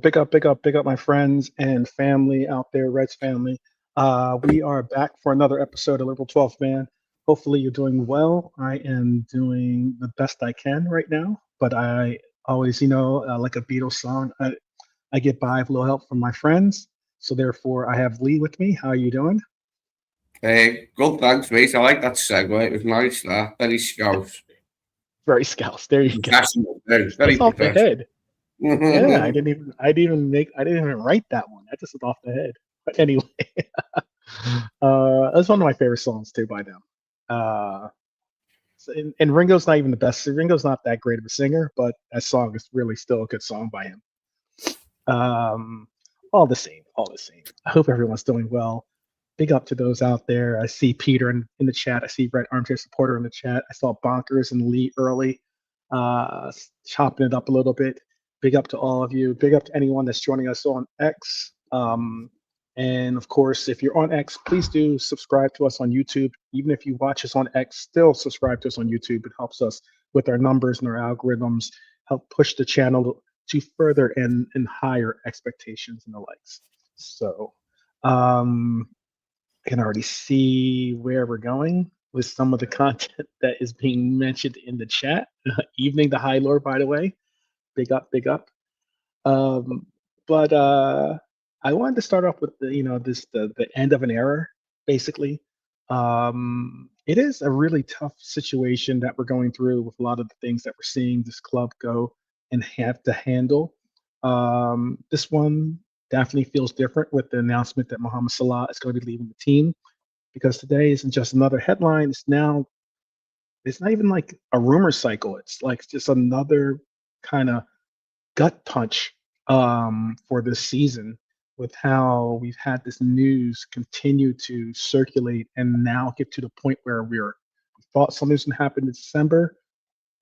big up, big up, big up, my friends and family out there, Reds family. We are back for another episode of Liberal 12th Man. Hopefully, you're doing well. I am doing the best I can right now, but I always, like a Beatles song, I get by with a little help from my friends. So therefore, I have Lee with me. How are you doing? Good, thanks, mate. I like that segue. It was nice, that. Very scout. Very scouts. There you go. Professional. Very, very That's off the professional. head. Yeah, I didn't even write that one. I just went off the head. But anyway, that's one of my favorite songs too by them. And Ringo's not even the best. Ringo's not that great of a singer, but that song is really still a good song by him. All the same, all the same. I hope everyone's doing well. Big up to those out there. I see Peter in the chat. I see Red Armchair Supporter in the chat. I saw Bonkers and Lee early, chopping it up a little bit. Big up to all of you. Big up to anyone that's joining us on X. And of course, if you're on X, please do subscribe to us on YouTube. Even if you watch us on X, still subscribe to us on YouTube. It helps us with our numbers and our algorithms, help push the channel to further and higher expectations and the likes. So I can already see where we're going with some of the content that is being mentioned in the chat. Evening the High Lord, by the way. Big up, big up. But I wanted to start off with the end of an era, basically. It is a really tough situation that we're going through with a lot of the things that we're seeing this club go and have to handle. This one definitely feels different with the announcement that Mohamed Salah is going to be leaving the team, because today isn't just another headline. It's not even like a rumor cycle. It's like just another kind of gut punch for this season, with how we've had this news continue to circulate and now get to the point where we thought something was going to happen in December,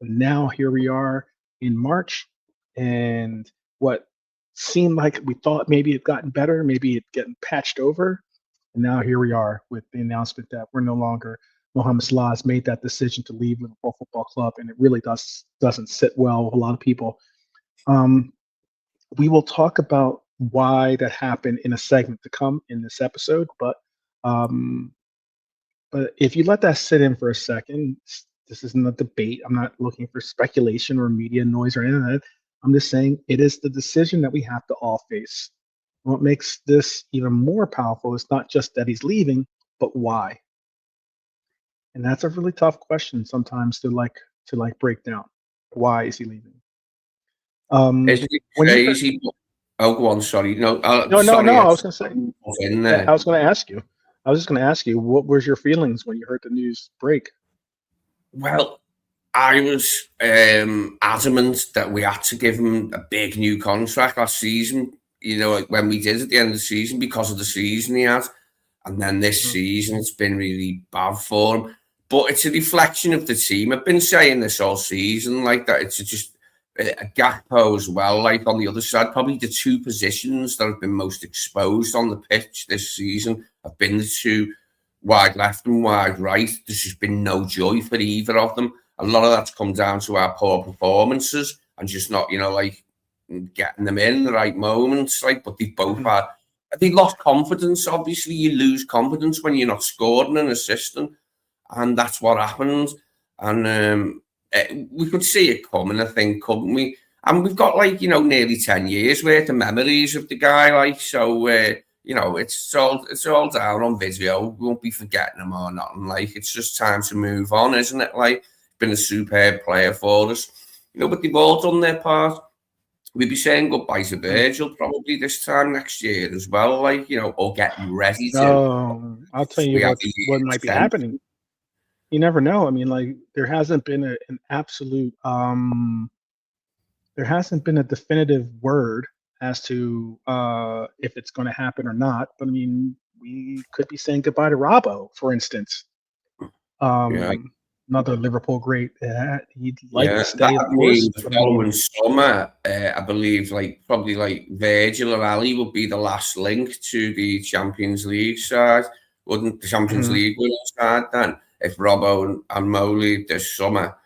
but now here we are in March, and what seemed like we thought maybe it gotten better, maybe it getting patched over, and now here we are with the announcement that we're no longer. Mohamed Salah has made that decision to leave Liverpool Football Club, and it really doesn't sit well with a lot of people. We will talk about why that happened in a segment to come in this episode, but if you let that sit in for a second, this isn't a debate. I'm not looking for speculation or media noise or anything like that. I'm just saying it is the decision that we have to all face. What makes this even more powerful is not just that he's leaving, but why. And that's a really tough question sometimes to break down. Why is he leaving? It's crazy. Go on, sorry. No, sorry, no. I was going to say. I was going to ask you. I was just going to ask you, what was your feelings when you heard the news break? Well, I was adamant that we had to give him a big new contract last season. Like when we did at the end of the season, because of the season he had, and then this season it's been really bad for him. But it's a reflection of the team. I've been saying this all season, like that. It's just a Gakpo as well, like on the other side. Probably the two positions that have been most exposed on the pitch this season have been the two, wide left and wide right. There's just been no joy for either of them. A lot of that's come down to our poor performances and just not, getting them in the right moments. But they both had. They lost confidence. Obviously, you lose confidence when you're not scoring and assisting, and that's what happened. And we could see it coming, I think, couldn't we? And we've got nearly 10 years worth of memories of the guy, so it's all down on video. We won't be forgetting him or nothing. It's just time to move on, isn't it? Been a superb player for us, but they've all done their part. We'll be saying goodbye to Virgil probably this time next year as well, or getting ready to. No, I'll tell you what might be happening. You never know. I mean, there hasn't been an absolute, there hasn't been a definitive word as to if it's going to happen or not. But I mean, we could be saying goodbye to Robbo, for instance. Another Liverpool great. He'd like to stay, of course. The following summer, I believe, probably Virgil or Ali would be the last link to the Champions League side. Wouldn't the Champions League winning side then? If Robbo and Mo leave this summer,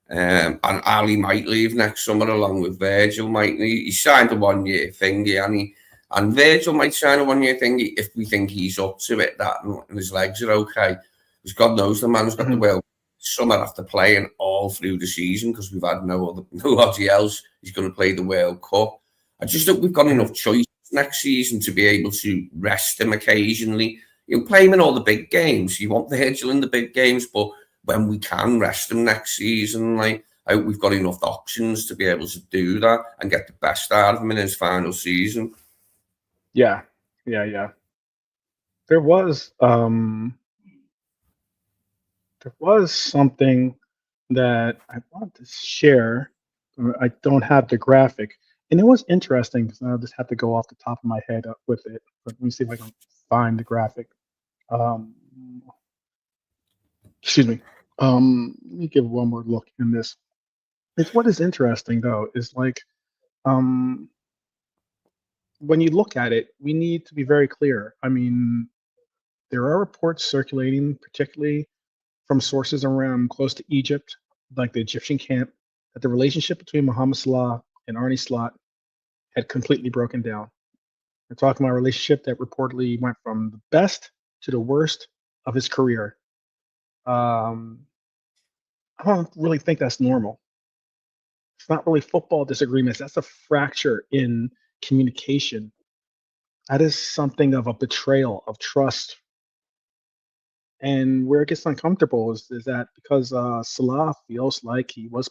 And Ali might leave next summer along with Virgil, mightn't he? He signed a 1-year thingy, and Virgil might sign a 1-year thingy if we think he's up to it, that and his legs are okay. Because God knows the man's got the World Summer after playing all through the season because we've had nobody else. He's going to play the World Cup. I just hope we've got enough choice next season to be able to rest him occasionally. You play him in all the big games. You want Virgil in the big games, but when we can rest him next season, like, I hope we've got enough options to be able to do that and get the best out of him in his final season. Yeah. There was something that I want to share. I don't have the graphic, and it was interesting because I'll just have to go off the top of my head with it. But let me see if I can find the graphic. Excuse me. Let me give one more look in this. It's what is interesting though is like, when you look at it, we need to be very clear. I mean, there are reports circulating, particularly from sources around close to Egypt, like the Egyptian camp, that the relationship between Mohamed Salah and Arne Slot had completely broken down. We're talking about a relationship that reportedly went from the best to the worst of his career. I don't really think that's normal. It's not really football disagreements. That's a fracture in communication. That is something of a betrayal of trust. And where it gets uncomfortable is that because Salah feels like he was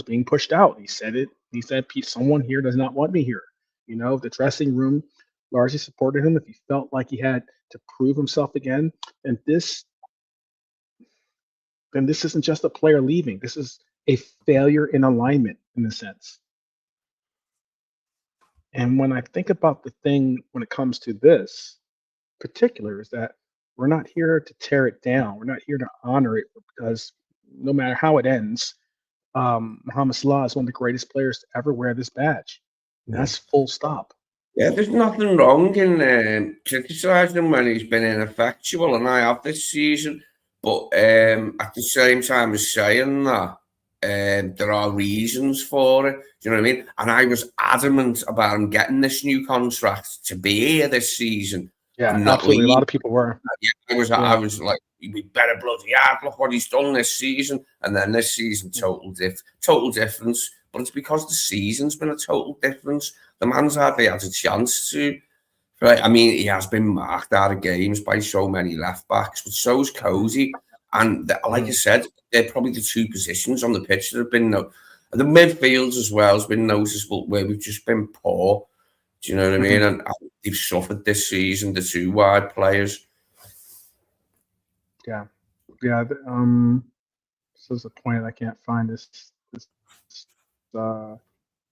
being pushed out. He said it. He said, someone here does not want me here. You know, the dressing room largely supported him. If he felt like he had to prove himself again, and this isn't just a player leaving. This is a failure in alignment in a sense. And when I think about the thing when it comes to this particular is that we're not here to tear it down. We're not here to honor it because no matter how it ends, Mohamed Salah is one of the greatest players to ever wear this badge. Yeah. That's full stop. Yeah, there's nothing wrong in criticising him when he's been ineffectual, and I have this season. But at the same time as saying that, there are reasons for it. Do you know what I mean? And I was adamant about him getting this new contract to be here this season. Yeah, absolutely. A lot of people were. I was like, we better bloody hard. Look what he's done this season. And then this season, total difference. But it's because the season's been a total difference. The man's hardly had a chance to. Right? I mean, he has been marked out of games by so many left backs, but so's Cozy. And like I said, they're probably the two positions on the pitch that have been the midfields as well has been noticeable where we've just been poor. Do you know what I mean? And they've suffered this season, the two wide players. Yeah. This is a point I can't find this. It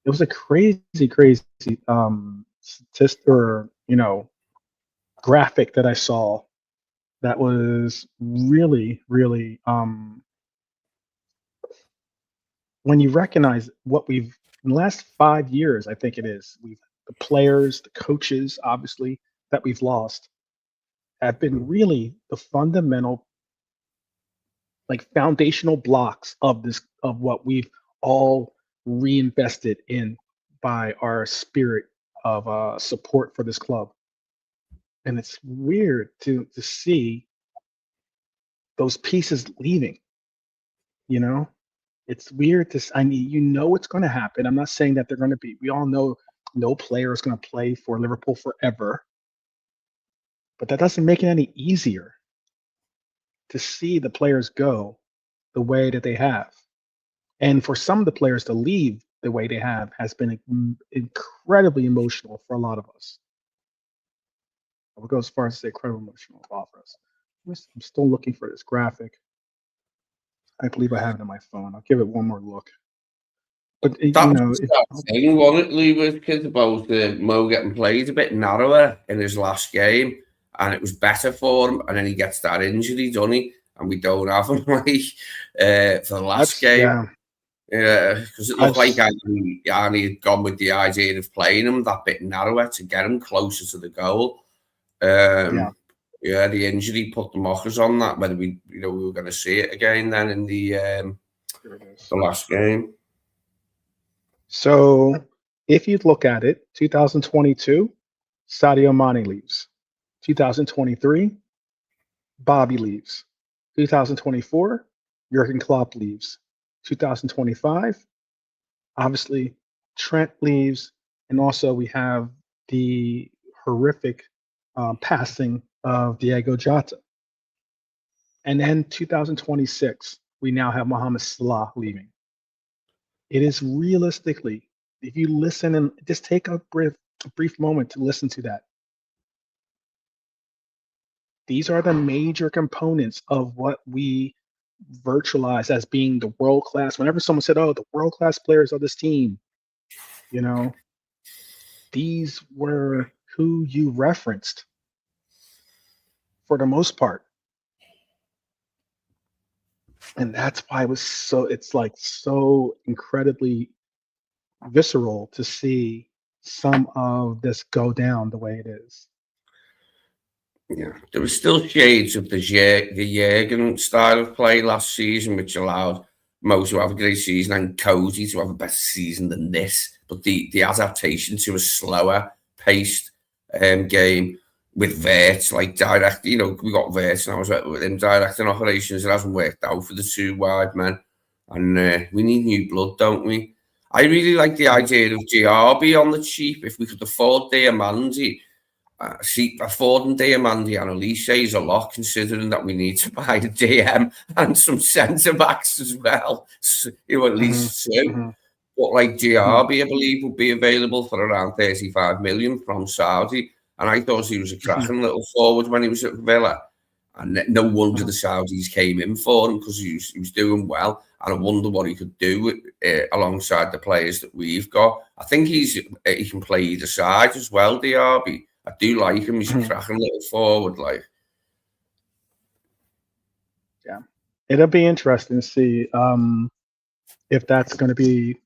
was a crazy statistic or graphic that I saw that was really, really when you recognize what we've in the last 5 years, I think it is, the players, the coaches, obviously, that we've lost have been really the fundamental, like foundational blocks of what we've all reinvested in by our spirit of support for this club. And it's weird to see those pieces leaving, It's weird it's going to happen. I'm not saying that they're going to be, we all know no player is going to play for Liverpool forever, but that doesn't make it any easier to see the players go the way that they have. And for some of the players to leave the way they have has been incredibly emotional for a lot of us. I would go as far as to say incredibly emotional for us. I'm still looking for this graphic. I believe I have it on my phone. I'll give it one more look. But that thing, wasn't it, Lee, with kids about Mo getting played a bit narrower in his last game, and it was better for him, and then he gets that injury, doesn't he? And we don't have him for the last game. Yeah, because it looked like Arne had gone with the idea of playing him that bit narrower to get him closer to the goal. The injury put the mockers on that. Whether we were going to see it again then in the Here it is. The last game. So if you look at it, 2022, Sadio Mane leaves. 2023, Bobby leaves. 2024, Jurgen Klopp leaves. 2025, obviously Trent leaves, and also we have the horrific passing of Diego Jota. And then 2026, we now have Mohamed Salah leaving. It is realistically, if you listen and just take a brief moment to listen to that, these are the major components of what we virtualize as being the world class. Whenever someone said, "Oh, the world class players of this team," you know, these were who you referenced for the most part. And that's why it's like so incredibly visceral to see some of this go down the way it is. Yeah, there were still shades of the Jurgen style of play last season, which allowed Mo to have a great season and Cody to have a better season than this. But the adaptation to a slower paced game with Vert, like direct, we got Vert and I was with him directing operations. It hasn't worked out for the two wide men. And we need new blood, don't we? I really like the idea of Gerrard on the cheap. If we could afford Diamandi, affording Diamandi and Elise is a lot, considering that we need to buy a DM and some centre backs as well. So, at least two. But like Gerrard, I believe, would be available for around 35 million from Saudi. And I thought he was a cracking little forward when he was at Villa. And no wonder the Saudis came in for him, because he was doing well. And I wonder what he could do alongside the players that we've got. I think he can play either side as well, Diaby. I do like him. He's a cracking little forward. Yeah. It'll be interesting to see if that's going to be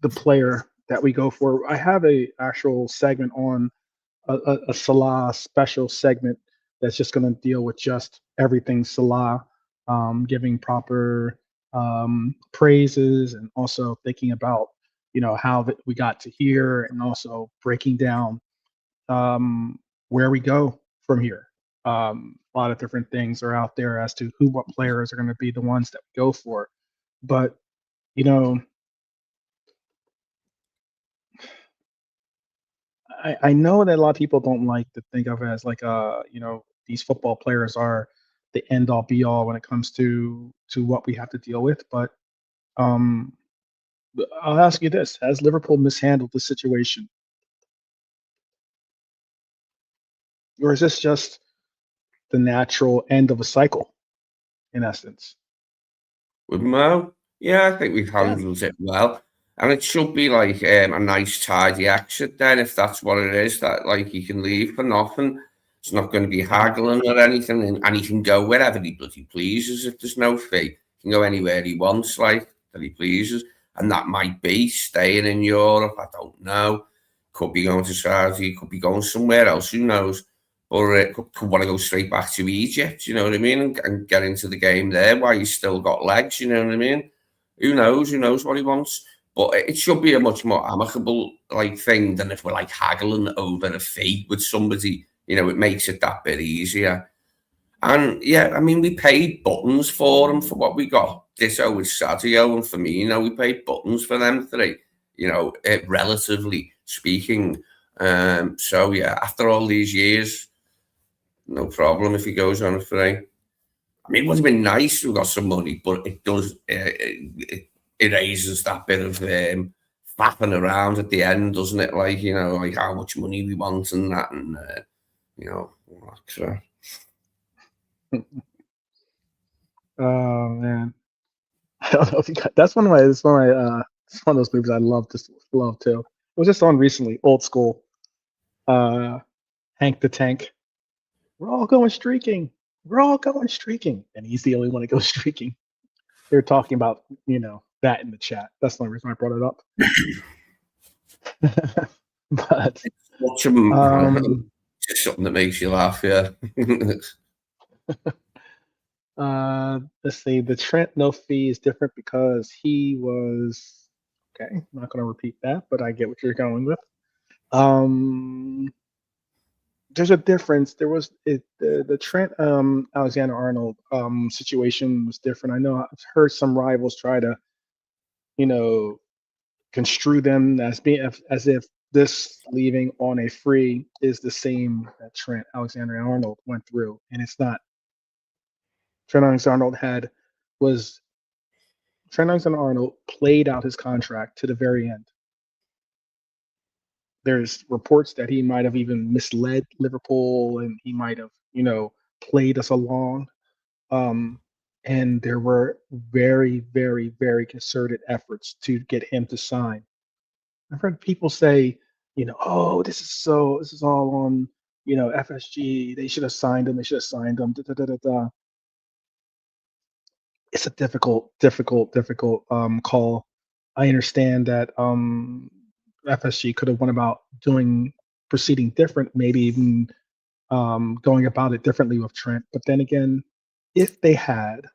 the player that we go for. I have a actual segment on a Salah special segment that's just going to deal with just everything Salah, giving proper praises, and also thinking about how we got to here, and also breaking down where we go from here. A lot of different things are out there as to what players are going to be the ones that we go for. But I know that a lot of people don't like to think of it as like these football players are the end all be all when it comes to what we have to deal with. But I'll ask you this: has Liverpool mishandled the situation, or is this just the natural end of a cycle, in essence? With Mo, yeah, I think we've handled it well. And it should be like a nice, tidy exit then, if that's what it is, that like he can leave for nothing. It's not going to be haggling or anything, and he can go wherever he bloody pleases if there's no fee. He can go anywhere he wants, like, that he pleases. And that might be staying in Europe, I don't know. Could be going to Saudi, could be going somewhere else, who knows. Or could want to go straight back to Egypt, you know what I mean, and get into the game there while he's still got legs, you know what I mean. Who knows what he wants. But it should be a much more amicable thing than if we're haggling over a fee with somebody. It makes it that bit easier. And yeah, I mean, we paid buttons for him for what we got. Ditto with Sadio and Firmino, we paid buttons for them three. Relatively speaking. So yeah, after all these years, no problem if he goes on a free. I mean, it would have been nice to have got some money, but it does. It erases that bit of faffing around at the end, doesn't it? How much money we want and that, and Oh man, I don't know if you got. It's one of those movies I love too. It was just on recently, old school. Hank the Tank. We're all going streaking. And he's the only one that goes streaking. They're talking about that in the chat. That's the only reason I brought it up. But watch just something that makes you laugh, yeah. Let's see. The Trent no fee is different because he was okay. I'm not going to repeat that, but I get what you're going with. There's a difference. There was the Trent Alexander Arnold situation was different. I know I've heard some rivals try to you know construe them as being as if this leaving on a free is the same that Trent Alexander Arnold went through, and it's not. Trent Alexander Arnold was Trent Alexander Arnold played out his contract to the very end. There's reports that he might have even misled Liverpool and he might have, played us along. Um, and there were very, very, very concerted efforts to get him to sign. I've heard people say, oh, this is all on, FSG. They should have signed him. They should have signed him. Da, da, da, da, da. It's a difficult call. I understand that FSG could have went about proceeding different, maybe even going about it differently with Trent. But then again, if they had,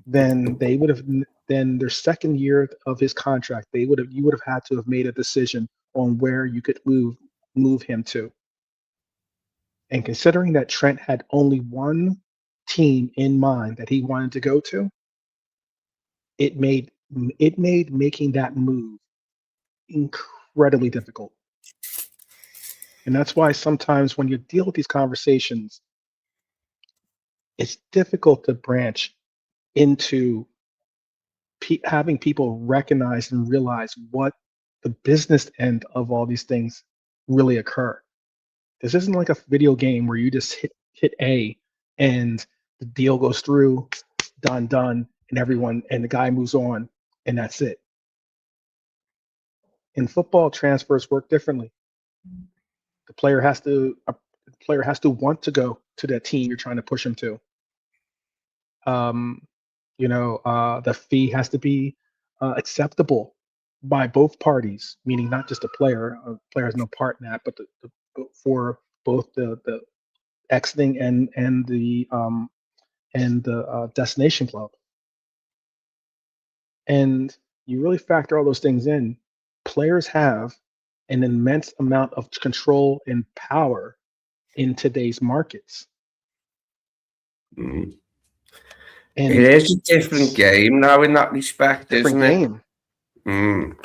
then they would have. Then their second year of his contract, you would have had to have made a decision on where you could move him to. And considering that Trent had only one team in mind that he wanted to go to, it made making that move incredibly difficult. And that's why sometimes when you deal with these conversations, it's difficult to branch into having people recognize and realize what the business end of all these things really occur. This isn't like a video game where you just hit A and the deal goes through, done, and the guy moves on, and that's it. In football, transfers work differently. The player has to want to go to that team you're trying to push him to. The fee has to be acceptable by both parties, meaning not just the player. Player has no part in that, but for both the exiting and the destination club. And you really factor all those things in. Players have an immense amount of control and power in today's markets. Mm. And it is a different game now in that respect, isn't it? Mm.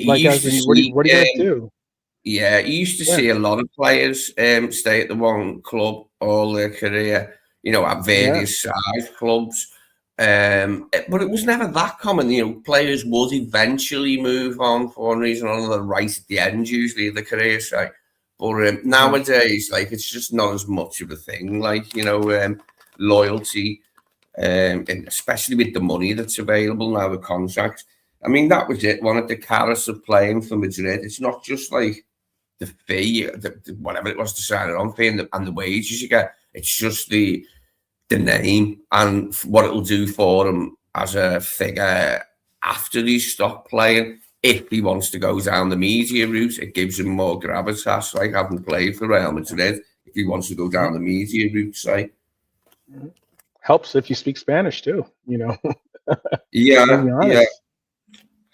Like, as in, what are you going to do? Yeah, you used to see a lot of players stay at the one club all their career, at various size clubs. But it was never that common. Players would eventually move on for one reason or another, right at the end, usually of the career side. But nowadays, it's just not as much of a thing. Loyalty, and especially with the money that's available now, the contracts. I mean, that was it. One of the carrots of playing for Madrid. It's not just like the fee, whatever it was to sign it on fee, and the wages you get. It's just the name and what it'll do for him as a figure after he's stopped playing. If he wants to go down the media route, it gives him more gravitas, like having played for Real Madrid. If he wants to go down the media route, say. Helps if you speak Spanish too, Yeah.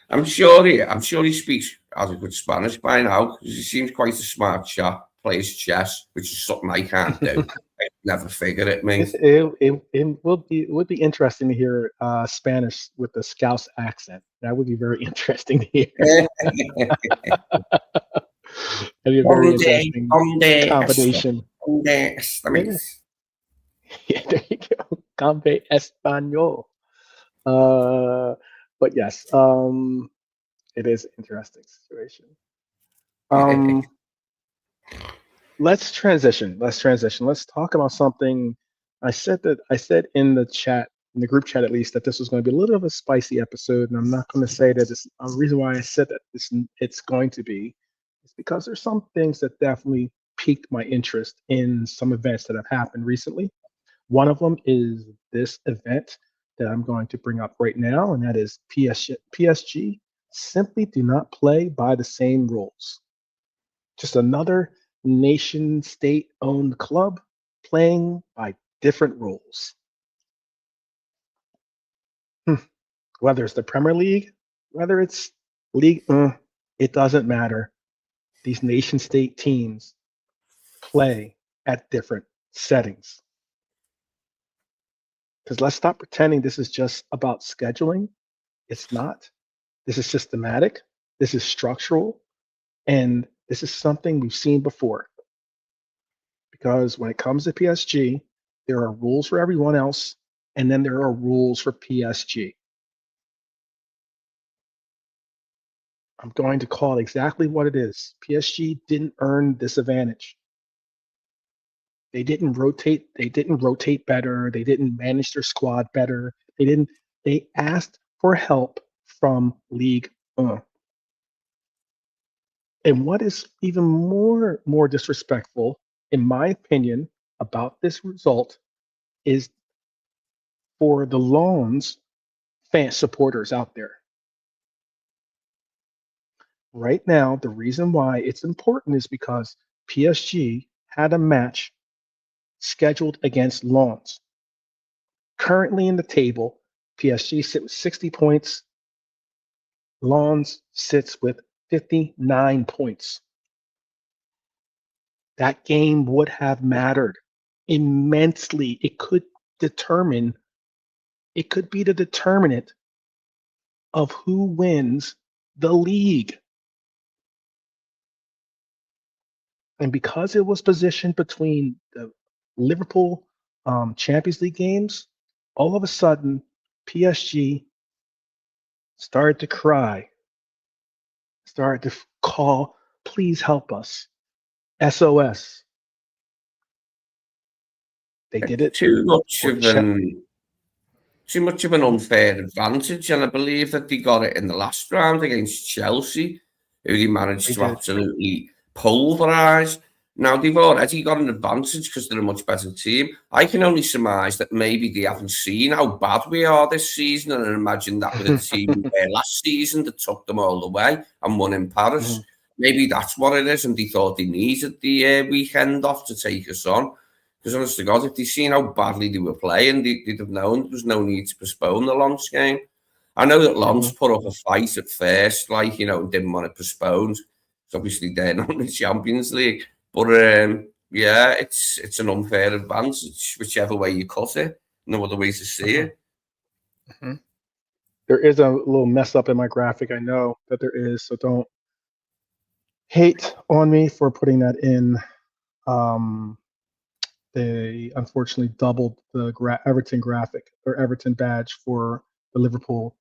I'm sure he speaks adequate Spanish by now, because he seems quite a smart chap. Plays chess, which is something I can't do. I never figured it, mate. It would be interesting to hear Spanish with the Scouse accent. That would be very interesting to hear. That'd be a very interesting combination. Yeah, there you go. Campe Español. But yes, it is an interesting situation. Let's transition. Let's talk about something. I said in the chat, in the group chat at least, that this was going to be a little of a spicy episode, and I'm not going to say that it's a reason why I said that it's going to be. It's because there's some things that definitely piqued my interest in some events that have happened recently. One of them is this event that I'm going to bring up right now, and that is PSG simply do not play by the same rules. Just another nation state owned club playing by different rules. Whether it's the Premier League, whether it's League, it doesn't matter. These nation state teams play at different settings. Because let's stop pretending this is just about scheduling. It's not. This is systematic. This is structural. And this is something we've seen before. Because when it comes to PSG, there are rules for everyone else, and then there are rules for PSG. I'm going to call it exactly what it is. PSG didn't earn this advantage. They didn't rotate. They didn't rotate better. They didn't manage their squad better. They asked for help from Ligue 1. And what is even more disrespectful, in my opinion, about this result is for the Lens fan supporters out there. Right now, the reason why it's important is because PSG had a match scheduled against Lens. Currently in the table, PSG sits with 60 points. Lens sits with 59 points. That game would have mattered immensely. It could be the determinant of who wins the league. And because it was positioned between the Liverpool Champions League games, all of a sudden, PSG started to cry, started to call, please help us. SOS. They did it. Too much of an unfair advantage, and I believe that they got it in the last round against Chelsea, who they managed to absolutely pulverise. Now, they've already got an advantage because they're a much better team. I can only surmise that maybe they haven't seen how bad we are this season, and imagine that with the team we were last season that took them all the way and won in Paris. Maybe that's what it is, and they thought they needed the weekend off to take us on. Because honest to God, if they'd seen how badly they were playing, they'd have known there was no need to postpone the Lens game. I know that Lens put up a fight at first, didn't want to postpone. Because obviously they're not in the Champions League. But yeah, it's an unfair advantage, whichever way you cut it. No other way to see it. There is a little mess up in my graphic. I know that there is, so don't hate on me for putting that in. They unfortunately doubled the Everton graphic or Everton badge for the Liverpool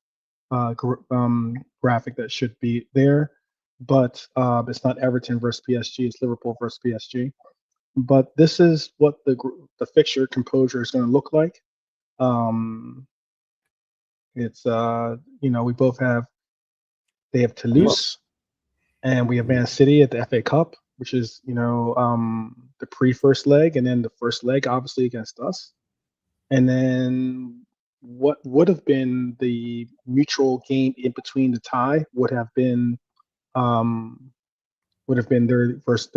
graphic that should be there, but it's not Everton versus PSG, it's Liverpool versus PSG. But this is what the fixture composure is going to look like. It's we both have, they have Toulouse and we have Man City at the FA Cup, which is the pre-first leg, and then the first leg obviously against us, and then what would have been the mutual game in between the tie would have been their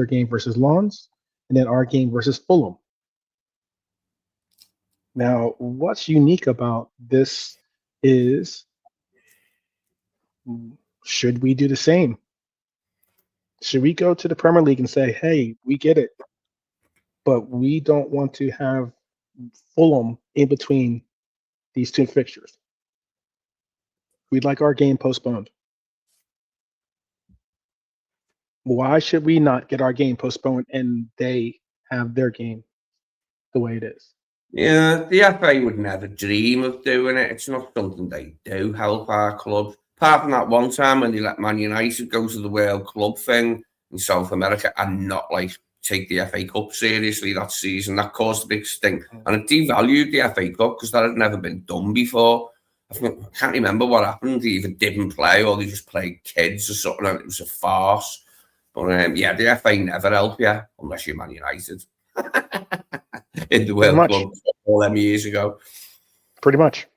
game versus Lens, and then our game versus Fulham. Now, what's unique about this is, should we do the same? Should we go to the Premier League and say, hey, we get it, but we don't want to have Fulham in between these two fixtures? We'd like our game postponed. Why should we not get our game postponed and they have their game the way it is? Yeah, the FA would never dream of doing it. It's not something they do, help our club. Apart from that one time when they let Man United go to the World Club thing in South America and not take the FA Cup seriously that season, that caused a big stink. And it devalued the FA Cup because that had never been done before. I can't remember what happened. They either didn't play or they just played kids or something, and it was a farce. But yeah, the FA never help you unless you're Man United in the World Club all them years ago. Pretty much.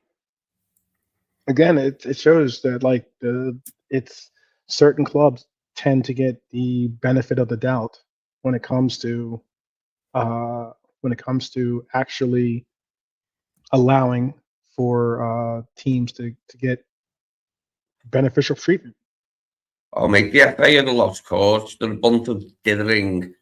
Again, it shows that it's certain clubs tend to get the benefit of the doubt when it comes to when it comes to actually allowing for teams to get beneficial treatment. Oh, mate, the FA are the lost cause. They're a bunch of dithering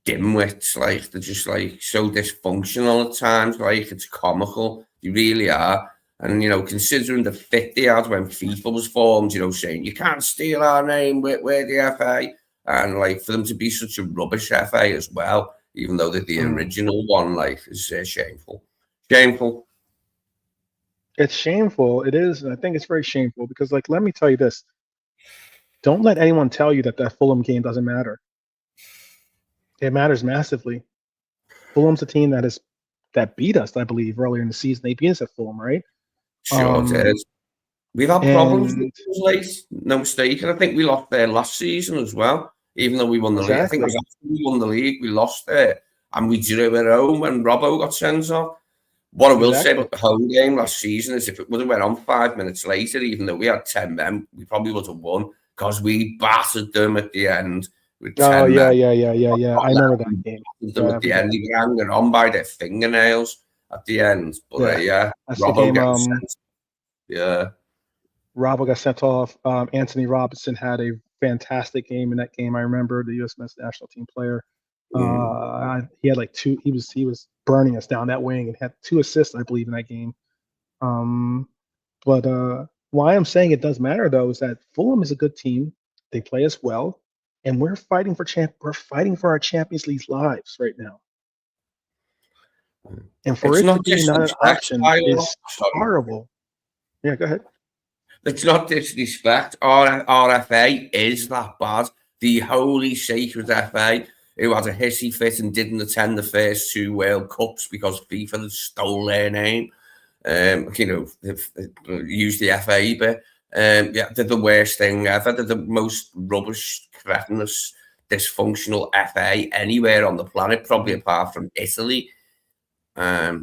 dimwits. Like, they're just like so dysfunctional at times. Like, it's comical. They really are. And, you know, considering the fit they had when FIFA was formed, you know, saying you can't steal our name, we're the FA. And, like, for them to be such a rubbish FA as well, even though they're the original one, like, is shameful. Shameful. It's shameful. It is. I think it's very shameful because, like, let me tell you this. Don't let anyone tell you that Fulham game doesn't matter. It matters massively. Fulham's a team that beat us, I believe, earlier in the season. They beat us at Fulham, right? Sure did. We've had problems with those late, no mistake. And I think we lost there last season as well, even though we won the league. I think it was after we won the league, we lost there. And we drew at home when Robbo got sent off. What I will say about the home game last season is if it would have went on 5 minutes later, even though we had 10 men, we probably would have won because we battered them at the end. With 10 yeah. men. I remember that game. At the end, they hanging on by their fingernails at the end. But that's Robbo the game. Yeah. Robbo got sent off. Anthony Robinson had a fantastic game in that game. I remember the U.S. men's national team player. He had like two. He was burning us down that wing and had 2 assists, I believe, in that game. But why I'm saying it does matter though is that Fulham is a good team. They play us well, and we're fighting for our Champions League lives right now. And for it to be not an option is horrible. Yeah, go ahead. It's not disrespect. Our FA is that bad. The holy sacred FA who had a hissy fit and didn't attend the first 2 World Cups because FIFA had stole their name. You know, use the FA bit. They're the worst thing ever. They're the most rubbish, cretinous, dysfunctional FA anywhere on the planet, probably apart from Italy. There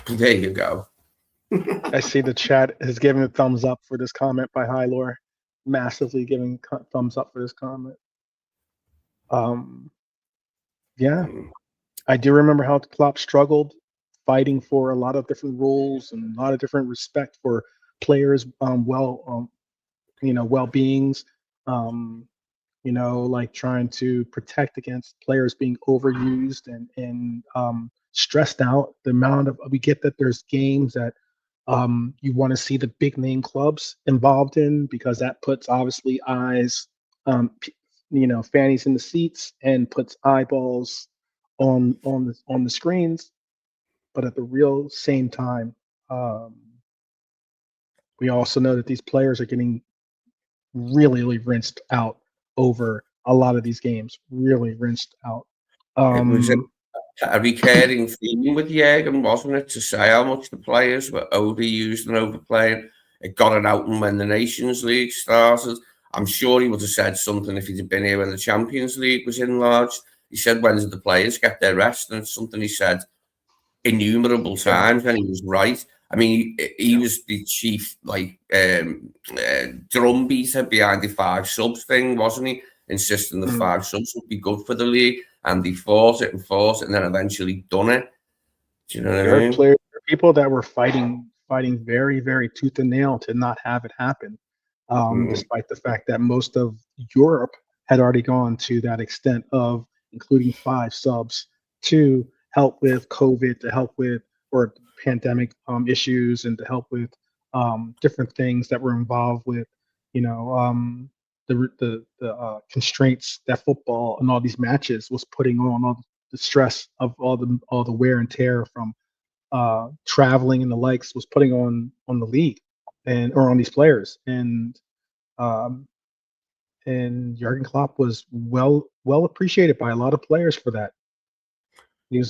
you go. I see the chat is giving a thumbs up for this comment by Hylor. Massively giving thumbs up for this comment. I do remember how Klopp struggled fighting for a lot of different rules and a lot of different respect for players' well-beings. Like trying to protect against players being overused and stressed out. The amount of we get that there's games that you want to see the big name clubs involved in because that puts obviously eyes, fannies in the seats and puts eyeballs on the screens. But at the real same time, we also know that these players are getting really rinsed out over a lot of these games. Really rinsed out. It was a recurring theme with Jurgen, wasn't it, to say how much the players were overused and overplaying. It got it out when the Nations League started. I'm sure he would have said something if he'd been here when the Champions League was enlarged. He said, when did the players get their rest? And it's something he said innumerable times, and he was right. I mean, he was the chief, drumbeater behind the 5 subs thing, wasn't he? Insisting the 5 subs would be good for the league, and he fought it, and then eventually done it. Do you know what I mean? There are people that were fighting very, very tooth and nail to not have it happen, despite the fact that most of Europe had already gone to that extent of including 5 subs to help with COVID, to help with or pandemic issues, and to help with different things that were involved with, the constraints that football and all these matches was putting on, all the stress of all the wear and tear from traveling and the likes was putting on the league or on these players, and Jurgen Klopp was well appreciated by a lot of players for that. He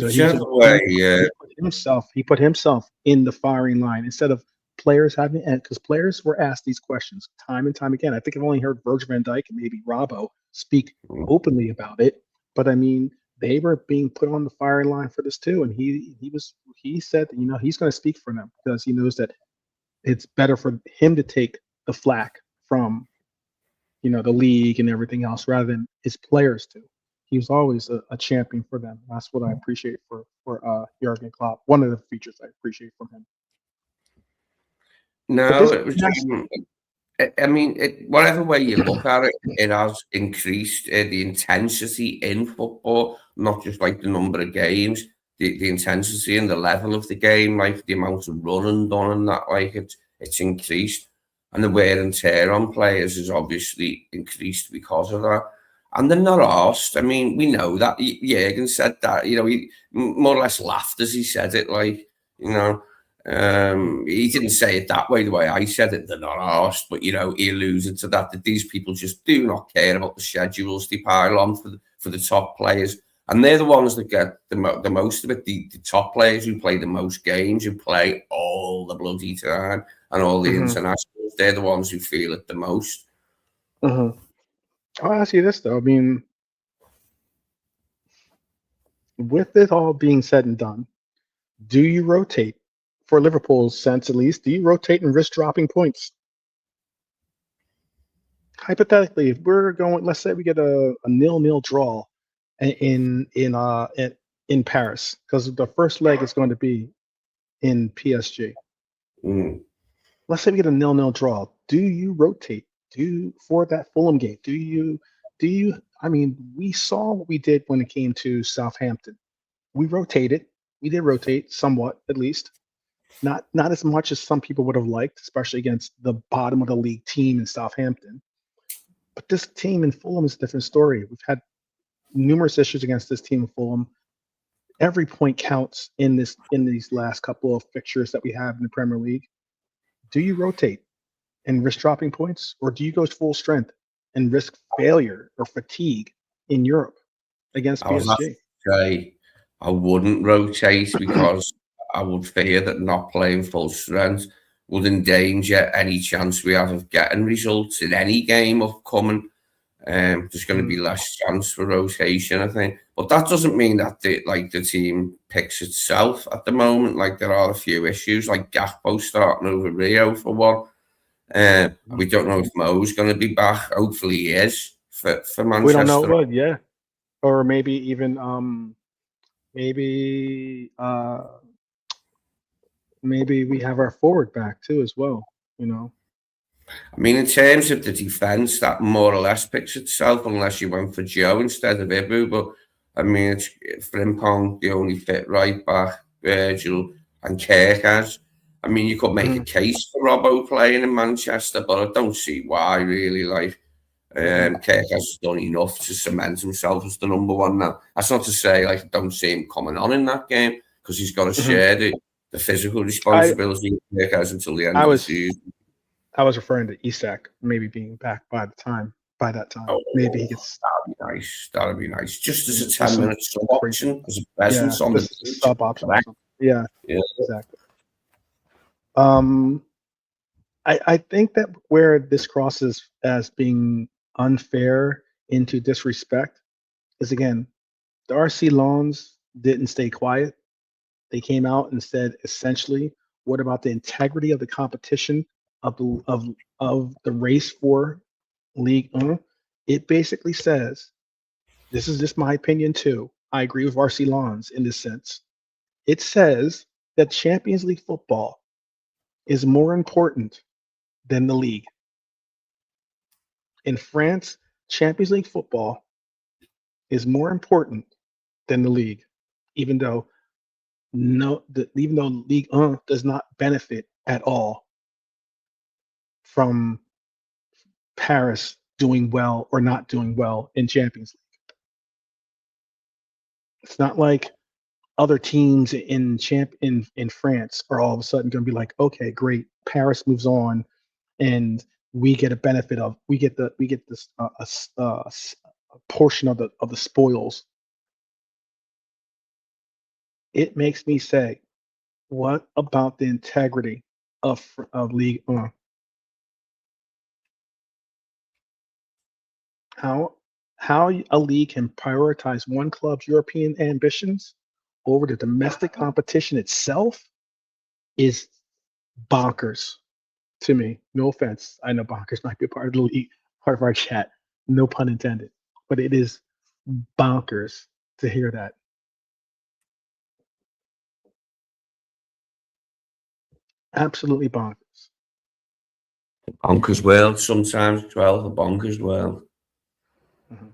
put himself in the firing line instead of players having, because players were asked these questions time and time again. I think I've only heard Virgil van Dijk and maybe Robbo speak openly about it, but I mean, they were being put on the firing line for this too. And he said that, he's going to speak for them because he knows that it's better for him to take the flack from, the league and everything else rather than his players to. he was always a champion for them. That's what I appreciate for Jurgen Klopp. One of the features I appreciate from him. But No, this it was. next, I mean, whatever way you look at it, it has increased the intensity in football, not just like the number of games, the intensity and the level of the game, like the amount of running done and that, like it's increased. And the wear and tear on players is obviously increased because of that. And they're not asked. I mean, we know that. Jurgen said that, he more or less laughed as he said it, like, you know. He didn't say it that way, the way I said it, they're not asked, but he alluded to that these people just do not care about the schedules they pile on for the top players. And they're the ones that get the most of it, the top players who play the most games, who play all the bloody time, and all the internationals, they're the ones who feel it the most. I'll ask you this, though. I mean, with it all being said and done, do you rotate? For Liverpool's sense, at least, do you rotate and risk dropping points? Hypothetically, if we're going, let's say we get a 0-0 draw in Paris, because the first leg is going to be in PSG. Let's say we get a 0-0 draw. Do you rotate? For that Fulham game? Do you? I mean, we saw what we did when it came to Southampton. We rotated. We did rotate somewhat, at least. Not as much as some people would have liked, especially against the bottom of the league team in Southampton. But this team in Fulham is a different story. We've had numerous issues against this team in Fulham. Every point counts in these last couple of fixtures that we have in the Premier League. Do you rotate and risk dropping points, or do you go full strength and risk failure or fatigue in Europe against PSG? I wouldn't rotate because I would fear that not playing full strength would endanger any chance we have of getting results in any game upcoming. There's going to be less chance for rotation, I think. But that doesn't mean that the team picks itself at the moment. Like, there are a few issues, like Gakpo starting over Rio for one. We don't know if Mo's going to be back. Hopefully he is for Manchester. We don't know what, yeah. Or maybe even maybe we have our forward back too as well, I mean, in terms of the defence, that more or less picks itself, unless you went for Joe instead of Ibu. But I mean, it's Frimpong, the only fit right back, Virgil and Kirk has. I mean, you could make a case for Robbo playing in Manchester, but I don't see why, really. Like, Kirk has done enough to cement himself as the number one now. That's not to say, like, I don't see him coming on in that game, because he's got to share the physical responsibility Kirk has until the end of the season. I was referring to Isak maybe being back by that time. Maybe he gets. That'd be nice. That'd be nice. Just as a 10-minute sub option, as a presence on the sub option. Yeah, exactly. I think that where this crosses as being unfair into disrespect is, again, the RC Loans didn't stay quiet. They came out and said, essentially, what about the integrity of the competition of the race for League 1? It basically says, this is just my opinion too. I agree with RC Lons in this sense. It says that Champions League football is more important than the league. In France, Champions League football is more important than the league, even though League 1 does not benefit at all from Paris doing well or not doing well in Champions League. It's not like other teams in France are all of a sudden going to be like, okay, great, Paris moves on, and we get a benefit of we get this a portion of the spoils. It makes me say, what about the integrity of League 1? How a league can prioritize one club's European ambitions over the domestic competition itself is bonkers to me. No offense. I know bonkers might be a part of the league, part of our chat. No pun intended. But it is bonkers to hear that. Absolutely bonkers. Bonkers world sometimes, 12, a bonkers world. Mm-hmm.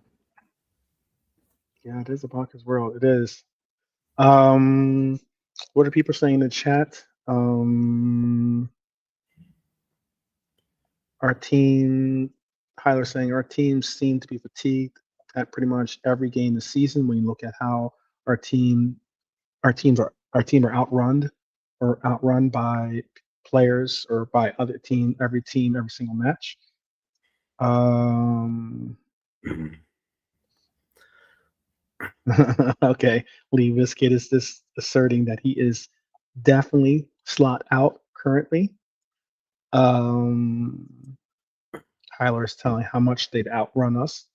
Yeah, it is a bonkers world. It is. What are people saying in the chat? Our team, Hyler saying our teams seem to be fatigued at pretty much every game this season. When you look at how our team are outrun by players or by other every single match. Okay, Lee Wiskett is this asserting that he is definitely slot out currently. Hyler is telling how much they'd outrun us.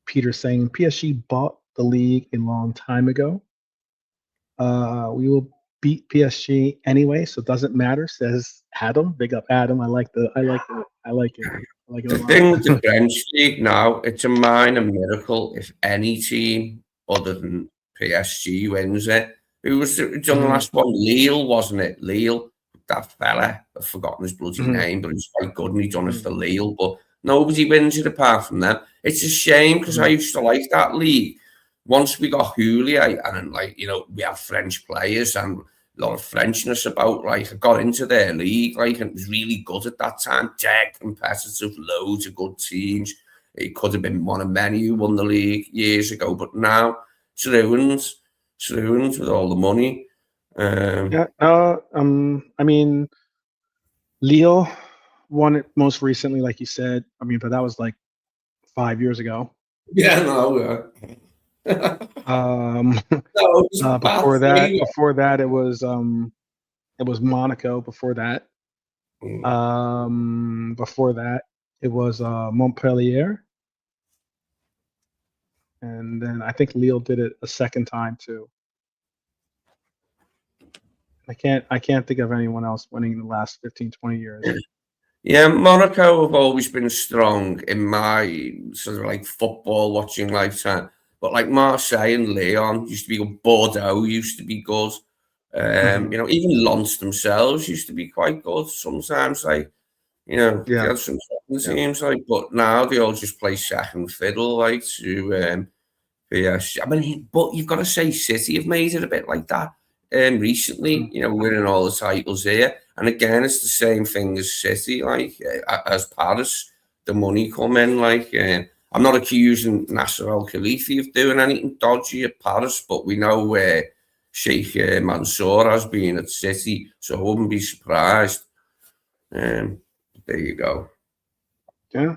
Peter saying PSG bought the league a long time ago. We will beat PSG anyway, so it doesn't matter, says Adam. Big up Adam. I like it. The thing with the French league now, it's a minor miracle if any team other than PSG wins it. Who was it on the last one? Lille, wasn't it? Lille, that fella. I've forgotten his bloody name, but he's quite good and he's done it for Lille. But nobody wins it apart from them. It's a shame because I used to like that league. Once we got Houllier and we have French players and a lot of Frenchness about, I got into their league, and it was really good at that time. Dead competitive, loads of good teams. It could have been one of many who won the league years ago, but now it's ruined with all the money. I mean, Lille won it most recently, like you said. I mean, but that was like 5 years ago. Yeah, no, before that it was Monaco. Before that it was Montpellier, and then I think Lille did it a second time too. I can't think of anyone else winning in the last 15-20 years. Yeah, Monaco have always been strong in my sort of football watching lifetime. But Marseille and Lyon used to be good. Bordeaux used to be good. Even Lens themselves used to be quite good sometimes. They had some teams. But now they all just play second fiddle to PSG. I mean, but you've got to say City have made it a bit like that recently. Winning all the titles here, and again, it's the same thing as City. As Paris, the money come in. I'm not accusing Nasser Al Khelaifi of doing anything dodgy at Paris, but we know where Sheikh Mansour has been at City, so I wouldn't be surprised. There you go. Yeah.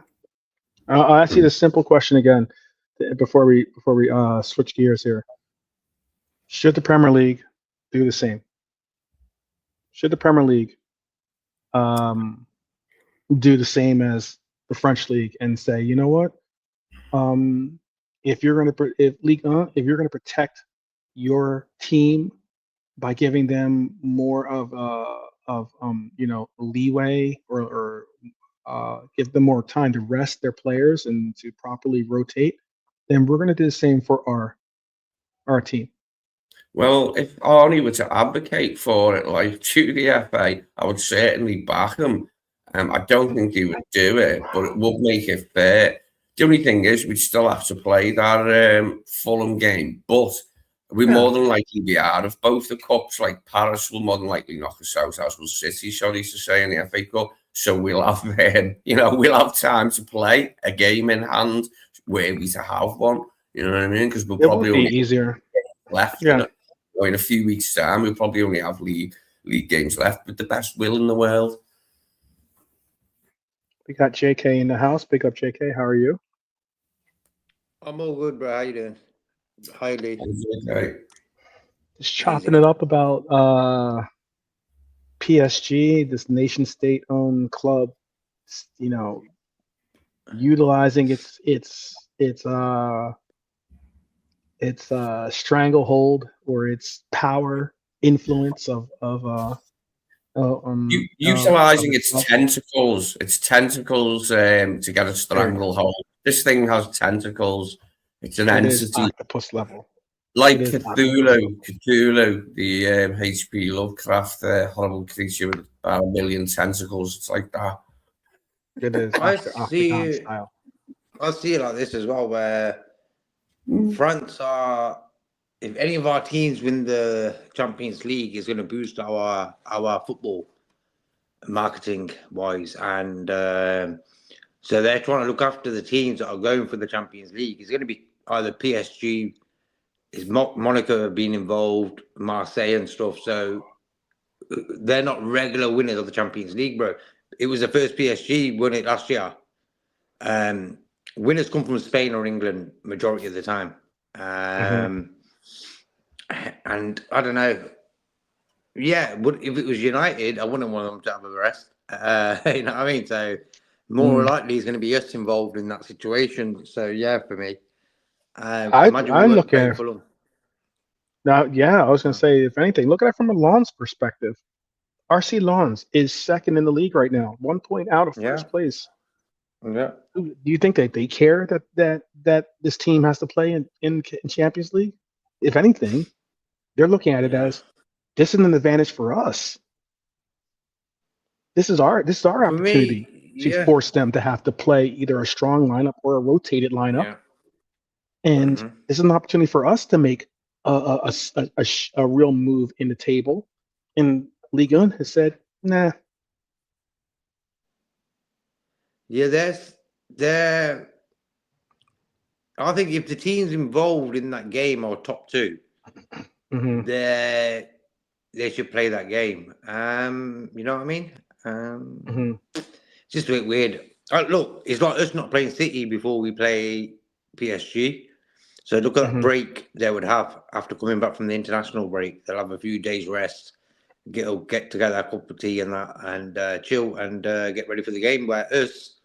I'll ask you the simple question again before we switch gears here. Should the Premier League do the same? Should the Premier League do the same as the French League and say, you know what? If you're going to protect your team by giving them more of leeway or give them more time to rest their players and to properly rotate, then we're going to do the same for our team. Well, if Arnie were to advocate for it, to the FA, I would certainly back him. I don't think he would do it, but it would make it fair. The only thing is, we'd still have to play that Fulham game, but we more than likely be out of both the cups. Paris will more than likely knock us out, as will City, sorry to say, in the FA Cup. So we'll have, we'll have time to play a game in hand, where we to have one. You know what I mean? Because we'll probably only be easier left. Yeah. In a few weeks' time, we'll probably only have league games left with the best will in the world. We got JK in the house. Big up, JK. How are you? I'm all good, bro. How you doing? Hi, Lee. Okay. Just chopping it up about PSG, this nation-state-owned club. Utilizing its stranglehold or its power influence utilizing its tentacles to get a stranglehold. This thing has tentacles. It's an It is entity octopus level. like It is Cthulhu, the H.P. Lovecraft horrible creature with about 1 million tentacles. It's like that. It is octagon style. I see it like this as well, where France are. If any of our teams win the Champions League, is going to boost our football marketing wise, and so they're trying to look after the teams that are going for the Champions League. It's going to be either PSG, is Monaco being involved, Marseille and stuff. So they're not regular winners of the Champions League, bro. It was the first PSG won it last year. Winners come from Spain or England majority of the time. And I don't know. Yeah, if it was United, I wouldn't want them to have a rest. You know what I mean? So more likely is going to be us involved in that situation. So yeah, for me, I'm looking at now. Yeah, I was going to say, if anything, look at it from a Lens perspective. RC Lens is second in the league right now, 1 point out of first place. Yeah. Do you think that they care that this team has to play in Champions League? If anything, they're looking at it as this is an advantage for us. This is our opportunity to force them to have to play either a strong lineup or a rotated lineup, and this is an opportunity for us to make a real move in the table. And Ligue 1 has said, nah. Yeah, I think if the teams involved in that game are top two, they should play that game. You know what I mean? It's just a bit weird. Look, it's like us not playing City before we play PSG. So look at that break they would have after coming back from the international break. They'll have a few days rest, get together, a cup of tea and that, and chill and get ready for the game. Where us,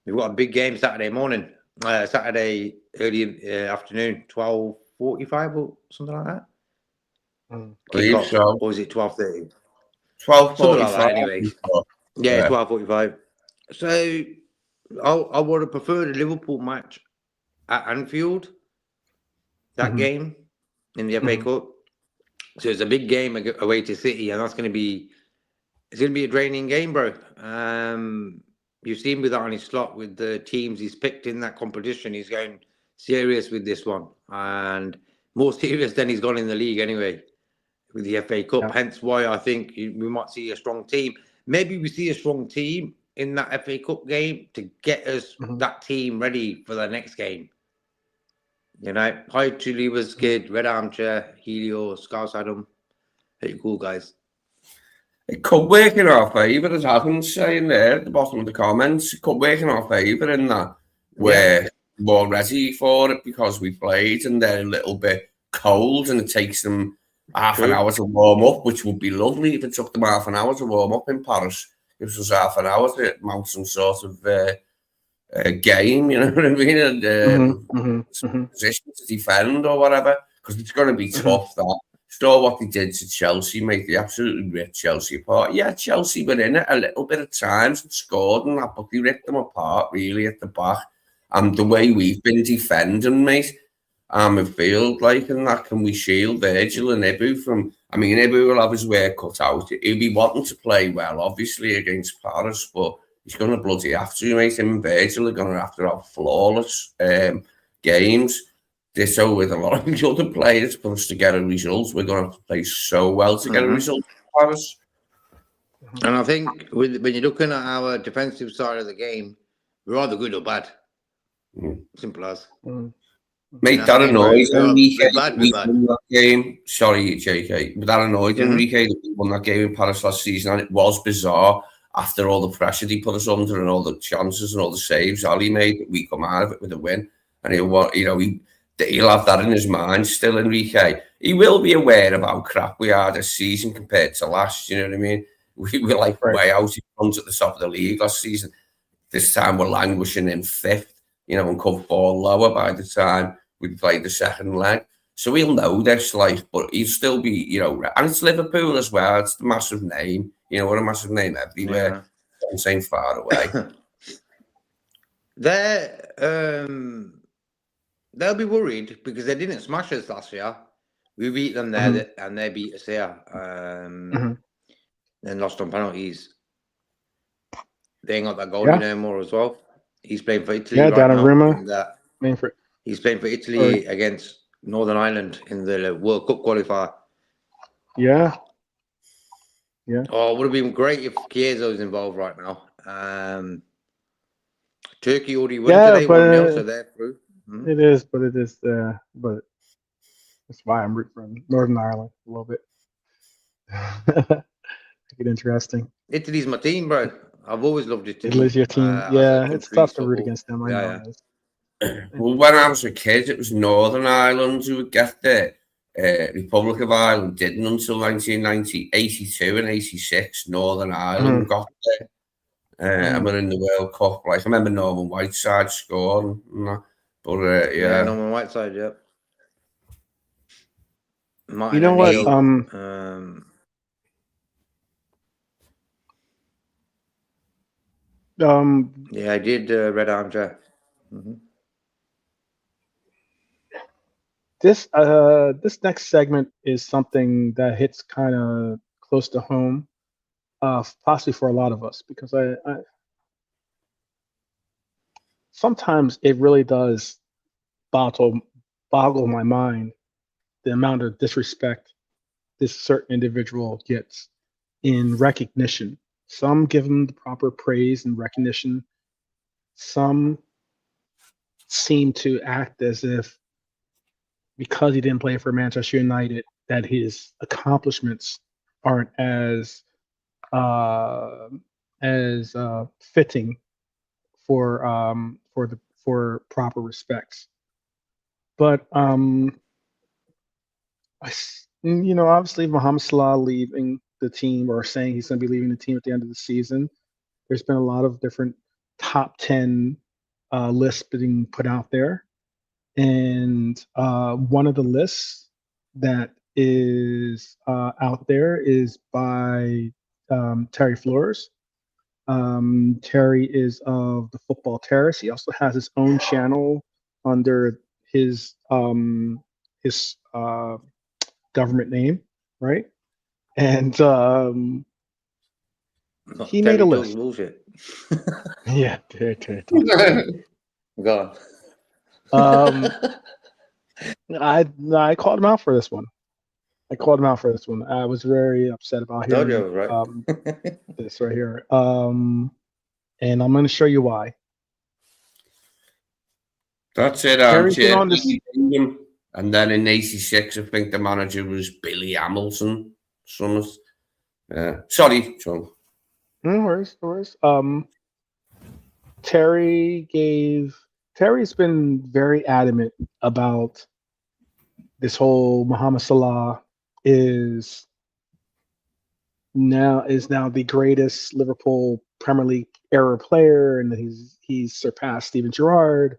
we've got a big game Saturday morning, Saturday early afternoon, 12:45 or something like that. Or is it 12:30? 12:45. Like anyway. Yeah, 12:45. So I would have preferred a Liverpool match at Anfield. That game in the FA Cup. So it's a big game away to City, and it's going to be a draining game, bro. You've seen with Arne Slot with the teams he's picked in that competition, he's going serious with this one, and more serious than he's gone in the league anyway with the FA Cup. Yeah. Hence why I think we might see a strong team. Maybe we see a strong team in that FA Cup game to get us that team ready for the next game. You know, hi Julie was good, Red Armchair, Helio, Scouse Adam. Pretty cool guys. It could work in our favour, as Adam's saying there at the bottom of the comments. It could work in our favour in that we're more ready for it because we played and they're a little bit cold and it takes them half an hour to warm up, which would be lovely if it took them half an hour to warm up in Paris. It was half an hour to mount some sort of game, you know what I mean? And position to defend or whatever, because it's going to be tough. That saw what they did to Chelsea, mate. They absolutely ripped Chelsea apart. Yeah, Chelsea were in it a little bit at times and scored and that, but they ripped them apart really at the back. And the way we've been defending, mate, I feel like, and that, can we shield Virgil and Ibu from? I mean, Ibu will have his work cut out. He'll be wanting to play well, obviously, against Paris, but he's going to bloody have to, mate. Him and Virgil are going to have flawless games. So with a lot of the other players for us to get a result, we're going to have to play so well to get a result for Paris. And I think when you're looking at our defensive side of the game, we're either good or bad. Simple as. Mate, that annoyed Enrique that we won that game. Sorry, JK. But that annoyed Enrique that we won that game in Paris last season. And it was bizarre after all the pressure he put us under and all the chances and all the saves Ali made, that we come out of it with a win. And he'll have that in his mind still, Enrique. He will be aware of how crap we are this season compared to last, you know what I mean? We were like way out in front at the top of the league last season. This time we're languishing in fifth, and could fall lower by the time we played the second leg. So he'll know this, but he'll still be, and it's Liverpool as well. It's the massive name. We're a massive name everywhere. I'm saying far away. they'll be worried because they didn't smash us last year. We beat them there, and they beat us here. Then lost on penalties. They ain't got that goalie anymore as well. He's playing for Italy right now. He's playing for Italy against Northern Ireland in the World Cup qualifier. Yeah. Oh, it would have been great if Chiesa was involved right now. Turkey already won today, 1-0, so they're through. It is, but that's why I'm rooting for Northern Ireland a little bit. Make it interesting. Italy's my team, bro. I've always loved Italy. Italy's your team. It's tough to root against them. I know. Well, when I was a kid, it was Northern Ireland who would get there. Republic of Ireland didn't until 1990, 82 and 86. Northern Ireland got there. And we're in the World Cup. Like, I remember Norman Whiteside scoring. But Norman Whiteside, yeah. You know what? I did Red Armchair. This next segment is something that hits kind of close to home, possibly for a lot of us, because I sometimes it really does boggle my mind the amount of disrespect this certain individual gets in recognition. Some give him the proper praise and recognition. Some seem to act as if because he didn't play for Manchester United, that his accomplishments aren't as fitting for proper respects. But obviously Mohamed Salah leaving the team, or saying he's going to be leaving the team at the end of the season. There's been a lot of different top 10 lists being put out there. And one of the lists that is out there is by Terry Flores. Terry is of the Football Terrace. He also has his own channel under his government name, right? And he made a list. Bullshit. Yeah, Go on. I called him out for this one. I was very upset about hearing this right here. And I'm going to show you why. That's it. And then in '86, I think the manager was Billy Hamilton. Sorry, John. No worries. Terry's been very adamant about this whole Mohamed Salah is now the greatest Liverpool Premier League era player, and he's surpassed Steven Gerrard.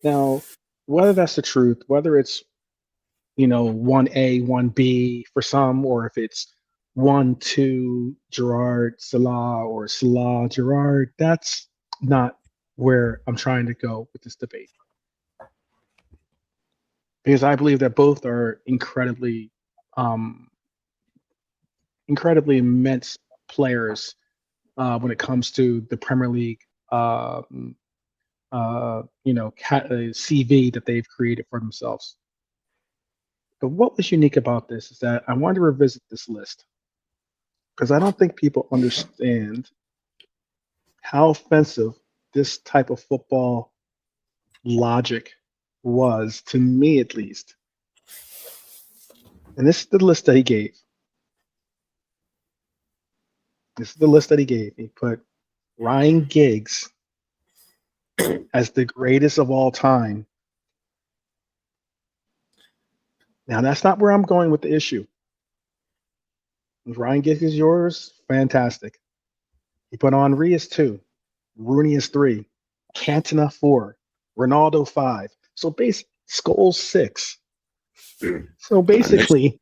Now, whether that's the truth, whether it's 1A, 1B for some, or if it's 1-2 Gerrard Salah or Salah Gerrard, that's not where I'm trying to go with this debate. Because I believe that both are incredibly immense players when it comes to the Premier League CV that they've created for themselves. But what was unique about this is that I wanted to revisit this list because I don't think people understand how offensive this type of football logic was, to me at least. And this is the list that he gave. He put Ryan Giggs as the greatest of all time. Now, that's not where I'm going with the issue. If Ryan Giggs is yours, fantastic. He put Henry as 2, Rooney as 3, Cantona 4, Ronaldo 5. So basically, Scholes 6. So basically,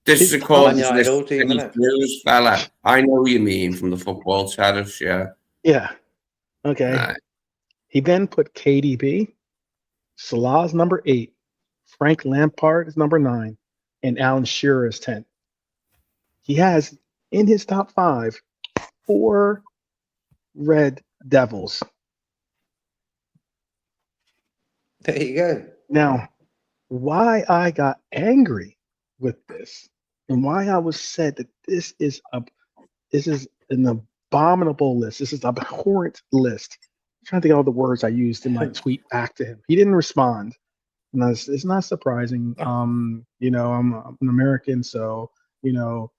this is a call news, fella. I know what you mean from the Football Terrace, yeah. Yeah. Okay. Right. He then put KDB Salah's number 8. Frank Lampard is number 9. And Alan Shearer is 10. He has in his top 5 4 Red Devils. There you go. Now, why I got angry with this and why I was said that this is an abominable list. This is an abhorrent list. I'm trying to think of all the words I used in my tweet back to him. He didn't respond. And it's not surprising. You know, I'm an American, so you know,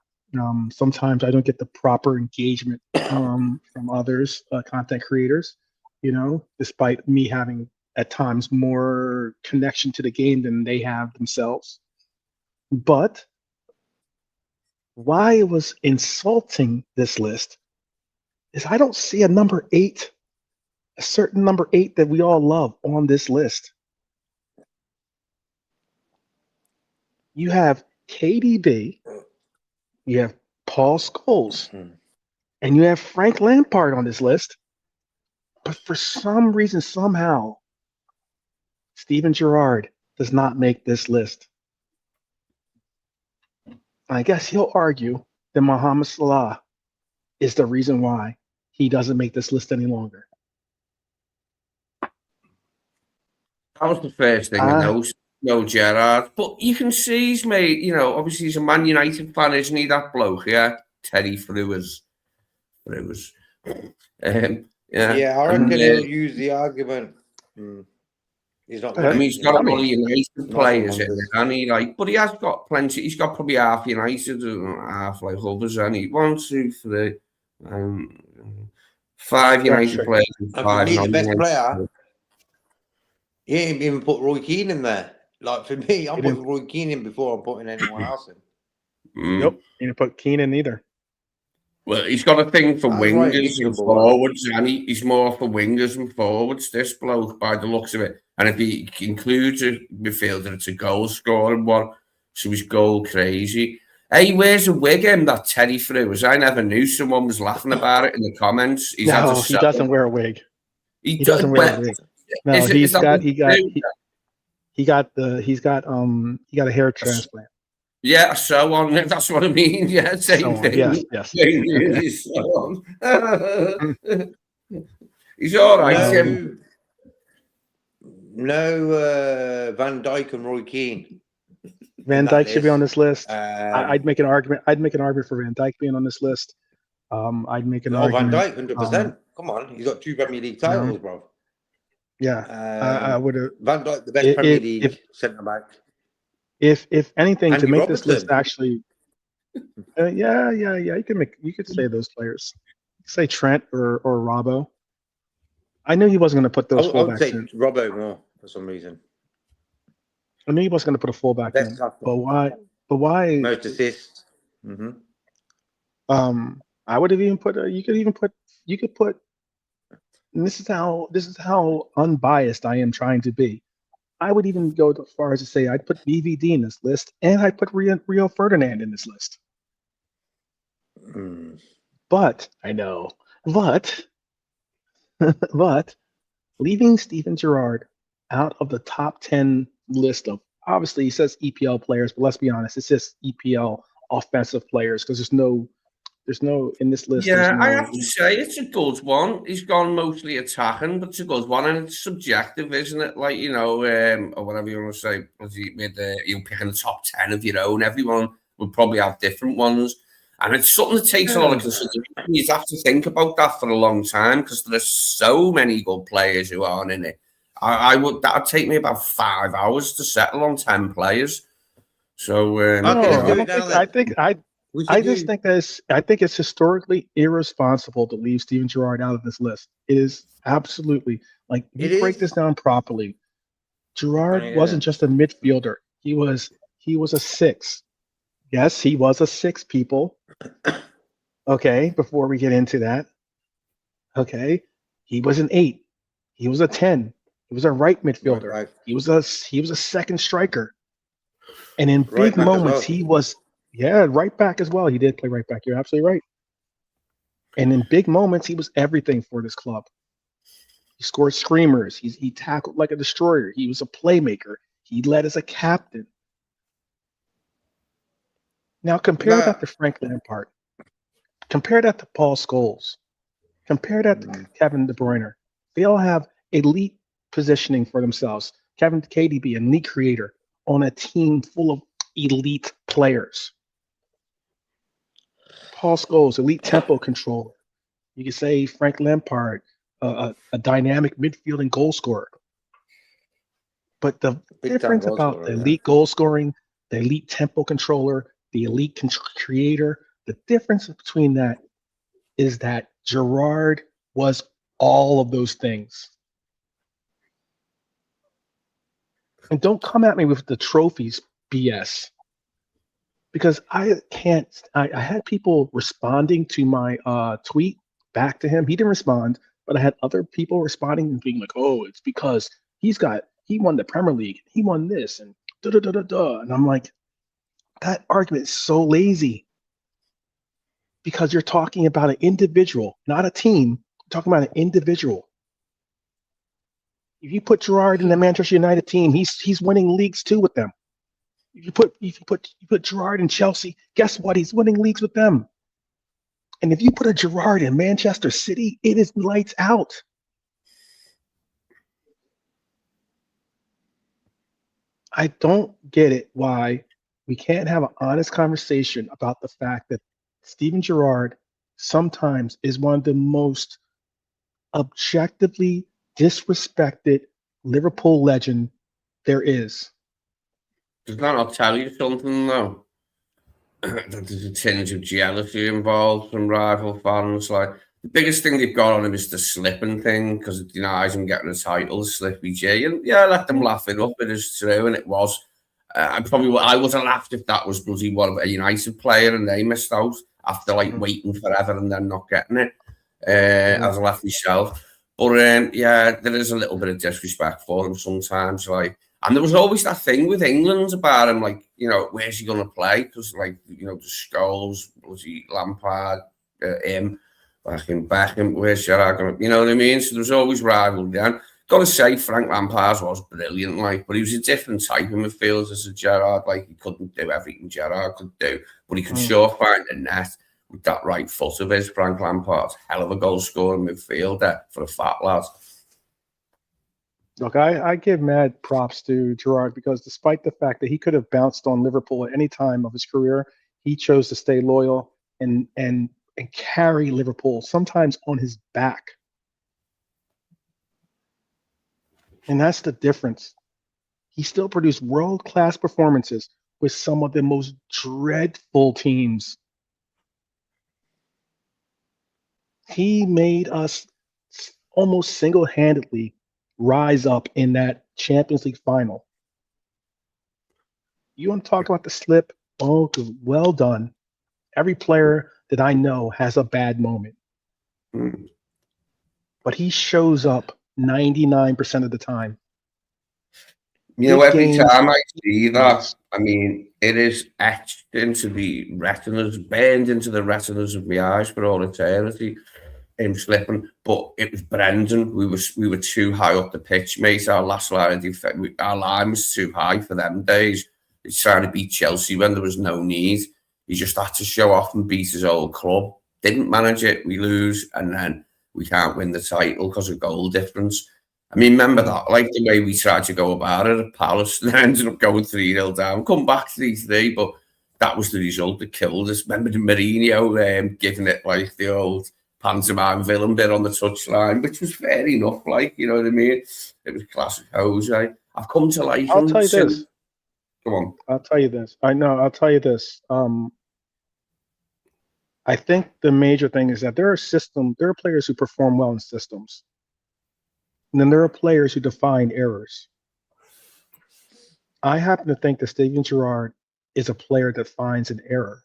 sometimes I don't get the proper engagement from others, content creators. You know, despite me having at times more connection to the game than they have themselves. But why it was insulting this list is I don't see a number 8, a certain number 8 that we all love on this list. You have KDB, you have Paul Scholes, and you have Frank Lampard on this list. But for some reason, somehow, Steven Gerrard does not make this list. I guess he'll argue that Mohamed Salah is the reason why he doesn't make this list any longer. That was the first thing I know. No, Gerrard. But you can see he's made, you know, obviously he's a Man United fan, isn't he, that bloke, yeah? Terry Fruers. Yeah, I reckon he'll use the argument. He's not. I mean, he's got a lot of United players in it, and he but he has got plenty. He's got probably half United and half like others, and he 1, 2, 3, 5 United players. And 5 the best player. He ain't even put Roy Keane in there. Like for me, I'm putting Roy Keane in before I'm putting anyone else in. Nope, he didn't put Keane in either. Well, he's got a thing for wingers and forwards, and he's more for wingers and forwards, this bloke, by the looks of it. And if he includes a midfielder, it's a goal-scoring one, so he's goal crazy. Hey, he wears a wig, that Terry Fruers. I never knew. Someone was laughing about it in the comments. He doesn't wear a wig. He doesn't wear a wig. No, he's got a hair transplant. Yeah, so on. That's what I mean. Yeah, same thing. Yes. He's all right. No Van Dijk and Roy Keane. Van Dijk should be on this list. I'd make an argument. I'd make an argument for Van Dijk being on this list. I'd make an argument. Van Dijk, 100%. Come on, he's got 2 Premier League titles, bro. Yeah, I would have. Van Dijk, the best Premier League centre back. If anything, Andy to make Robertson. this list actually, you could say those players. Say Trent or Robbo. I knew he wasn't going to put those fullbacks I would say in. Robbo more for some reason. I knew he wasn't going to put a fullback in. But why? Most assists. I would have even put. You could put. And this is how unbiased I am trying to be. I would even go as far as to say I'd put BVD in this list, and I'd put Rio Ferdinand in this list. But leaving Steven Gerrard out of the top 10 list of, obviously he says EPL players, but let's be honest, it's just EPL offensive players because there's no in this list. Yeah, I have to say it's a good one. He's gone mostly attacking, but it's a good one, and it's subjective, isn't it? Like, you know, or whatever you want to say. You're picking the top 10 of your own. Everyone would probably have different ones, and it's something that takes a lot of consideration. You have to think about that for a long time because there's so many good players who aren't in it. That'd take me about 5 hours to settle on 10 players. So I think it's historically irresponsible to leave Steven Gerrard out of this list. It is absolutely, like, you break this down properly. Gerrard wasn't just a midfielder. He was a 6. Yes, he was a 6, people. Okay, before we get into that. Okay. He was an 8. He was a 10. He was a right midfielder. Right. He was a second striker. And in big moments, he was right back as well. He did play right back. You're absolutely right. And in big moments, he was everything for this club. He scored screamers. He tackled like a destroyer. He was a playmaker. He led as a captain. Now compare that to Frank Lampard. Compare that to Paul Scholes. Compare that to Kevin De Bruyne. They all have elite positioning for themselves. Kevin KDB, an elite creator on a team full of elite players. Paul Scholes, elite tempo controller. You could say Frank Lampard, a dynamic midfield and goal scorer. But the difference about the elite goal scoring, the elite tempo controller, the elite creator, the difference between that is that Gerrard was all of those things. And don't come at me with the trophies BS. Because I can't, I had people responding to my tweet back to him. He didn't respond, but I had other people responding and being like, oh, it's because he won the Premier League. He won this and da-da-da-da-da. And I'm like, that argument is so lazy. Because you're talking about an individual, not a team. You're talking about an individual. If you put Gerrard in the Manchester United team, he's winning leagues too with them. If you put Gerrard in Chelsea, guess what? He's winning leagues with them. And if you put a Gerrard in Manchester City, it is lights out. I don't get it why we can't have an honest conversation about the fact that Steven Gerrard sometimes is one of the most objectively disrespected Liverpool legend there is. Does that not tell you something, though? That there's a tinge of jealousy involved from rival fans. Like, the biggest thing they've got on him is the slipping thing, because it denies him getting a title, Slippy G. And yeah, I let them laugh it up. It is true, and it was. I would have laughed if that was bloody a United player and they missed out after like waiting forever and then not getting it. As I laughed myself. But yeah, there is a little bit of disrespect for him sometimes. Like, and there was always that thing with England about him, like, you know, where's he going to play? Because, like, you know, the Scholes, bloody Lampard, him, Beckham, where's Gerrard going to, you know what I mean? So there was always rivalry then. Got to say, Frank Lampard was brilliant, like, but he was a different type of midfielder as a Gerrard. Like, he couldn't do everything Gerrard could do, but he could sure find the net with that right foot of his. Frank Lampard's hell of a goal scoring midfielder for a fat lad. Look, I give mad props to Gerrard because despite the fact that he could have bounced on Liverpool at any time of his career, he chose to stay loyal and carry Liverpool, sometimes on his back. And that's the difference. He still produced world-class performances with some of the most dreadful teams. He made us almost single-handedly rise up in that Champions League final. You want to talk about the slip? Oh, well done. Every player that I know has a bad moment. But he shows up 99% of the time. You know, every time I see that, I mean, it is etched into the retinas, burned into the retinas of my eyes for all eternity. Him slipping, but it was Brendan. We were too high up the pitch, mate. Our last line of defense, our line was too high for them days. He's trying to beat Chelsea when there was no need. He just had to show off and beat his old club. Didn't manage it, we lose, and then we can't win the title because of goal difference. I mean, remember that, like the way we tried to go about it at Palace and ended up going 3-0 down, come back 3-3, but that was the result that killed us. Remember the Mourinho giving it like the old pantomime villain bit on the touchline, which was fair enough, like, you know what I mean? It was classic Jose. I've come to like him. I'll tell you this. Come on. I'll tell you this. I'll tell you this. I think the major thing is that there are players who perform well in systems. And then there are players who define errors. I happen to think that Steven Gerrard is a player that finds an error.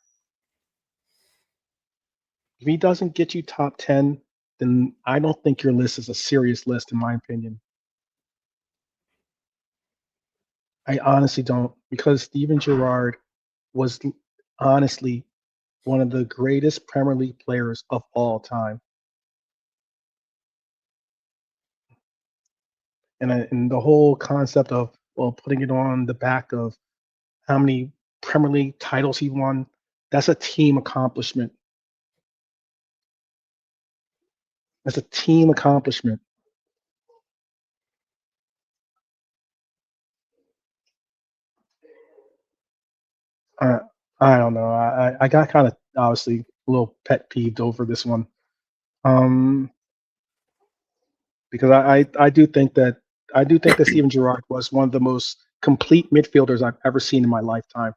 If he doesn't get you top 10, then I don't think your list is a serious list, in my opinion. I honestly don't, because Steven Gerrard was honestly one of the greatest Premier League players of all time. and the whole concept of putting it on the back of how many Premier League titles he won, that's a team accomplishment. That's a team accomplishment. I don't know. I got kind of obviously a little pet peeved over this one, because I do think that Steven Gerrard was one of the most complete midfielders I've ever seen in my lifetime.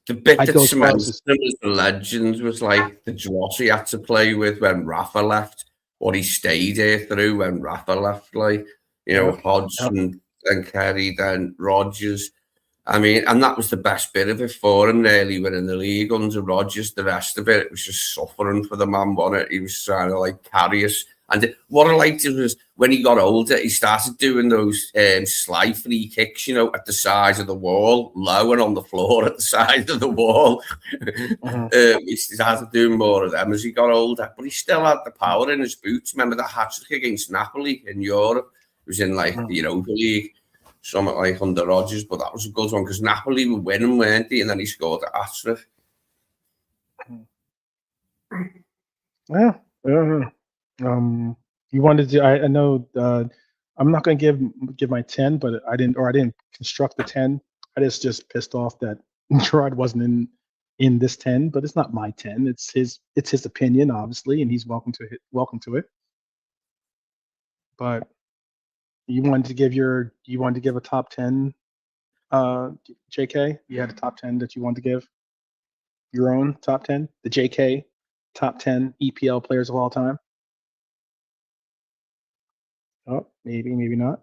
The bit that cemented him as the legend was like the dross he had to play with when Rafa left, what he stayed here through when Rafa left, like, you know, Hodgson, then Kerry, then Rodgers. I mean, and that was the best bit of it for him, nearly winning the league under Rodgers. The rest of it was just suffering for the man, wasn't it? He was trying to, like, carry us. And what I liked was when he got older, he started doing those sly free kicks, you know, at the side of the wall, low and on the floor at the side of the wall. He started doing more of them as he got older. But he still had the power in his boots. Remember the hat-trick against Napoli in Europe? It was in, like, the Europa League, something like under Rodgers. But that was a good one because Napoli were winning, weren't they? And then he scored a hat-trick. Yeah. You wanted to? I know. I'm not going to give my 10, but I didn't construct the 10. I just pissed off that Gerrard wasn't in this 10, but it's not my 10. It's his opinion, obviously, and he's welcome to it. But you wanted to give a top 10, JK. You had a top 10 that you wanted to give. Your own top 10, the JK top 10 EPL players of all time. Oh, maybe not.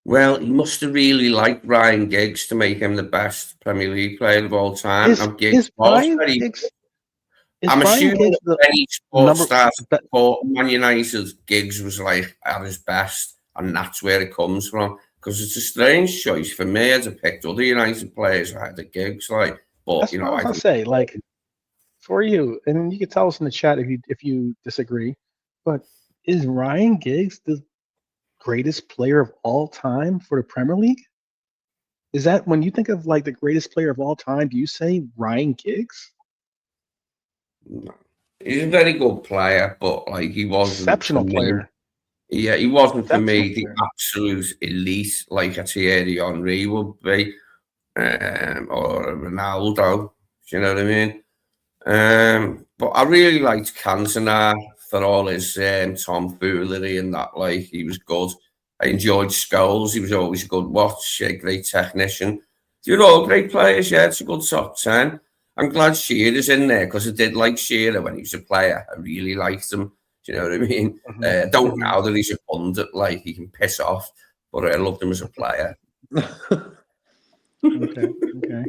Well, he must have really liked Ryan Giggs to make him the best Premier League player of all time. I'm assuming that any sports star support Man United, Giggs was like at his best, and that's where it comes from. Because it's a strange choice for me. I'd have picked other United players ahead of Giggs, like. But that's what I was gonna say, like, for you, and you can tell us in the chat if you disagree, but is Ryan Giggs the greatest player of all time for the Premier League? Is that when you think of like the greatest player of all time, do you say Ryan Giggs? No. He's a very good player, but like he wasn't exceptional player. Yeah, he wasn't for me the absolute elite like a Thierry Henry would be, or a Ronaldo. Do you know what I mean? But I really liked Cantona for all his tomfoolery and that. Like, he was good. I enjoyed Scholes. He was always a good watch, a great technician. They're all great players. Yeah, it's a good top 10. I'm glad Shearer's in there because I did like Shearer when he was a player. I really liked him. Do you know what I mean? I don't know that he's a pundit. Like, he can piss off, but I loved him as a player. Okay.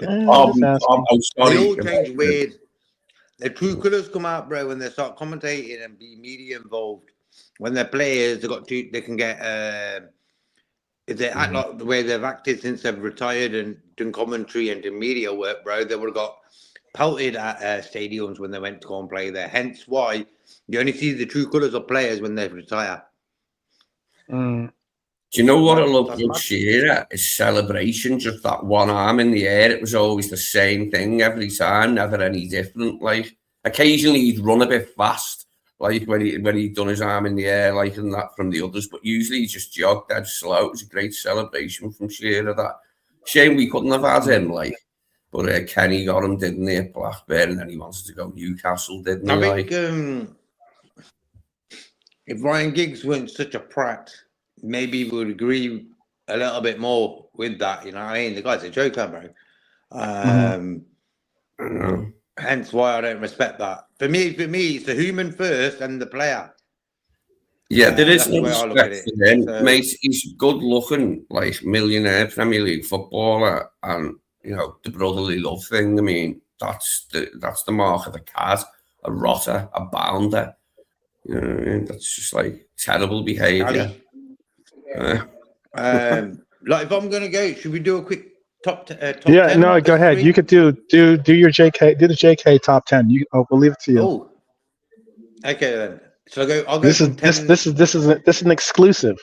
I'm sorry. They all change weird. The true colours come out, bro, when they start commentating and be media involved. When they're players, they can get if they act like the way they've acted since they've retired and done commentary and done media work, bro, they would have got pelted at stadiums when they went to go and play there. Hence why you only see the true colours of players when they retire. Do you know what I love about Shearer? His celebration, just that one arm in the air. It was always the same thing every time, never any different. Like, occasionally he'd run a bit fast, like when he'd done his arm in the air, like, and that from the others. But usually he just jogged dead slow. It was a great celebration from Shearer. That shame we couldn't have had him, like. But Kenny got him, didn't he, at Blackburn, and then he wanted to go Newcastle, didn't he? I think if Ryan Giggs weren't such a prat, maybe we would agree a little bit more with that. You know what I mean? The guy's a joker, bro. Hence why I don't respect that. For me, it's the human first and the player. Yeah, there is no respect for him. So, mate, he's good looking, like millionaire Premier League footballer, and you know, the brotherly love thing. I mean, that's the mark of a cat, a rotter, a bounder. You know what I mean? That's just like terrible behaviour. Like, if I'm gonna go, should we do a quick top 10? Yeah, no, go ahead. You could do your JK. Do the JK top 10. We'll leave it to you. Oh, okay then. So I'll go This from 10. this is an exclusive.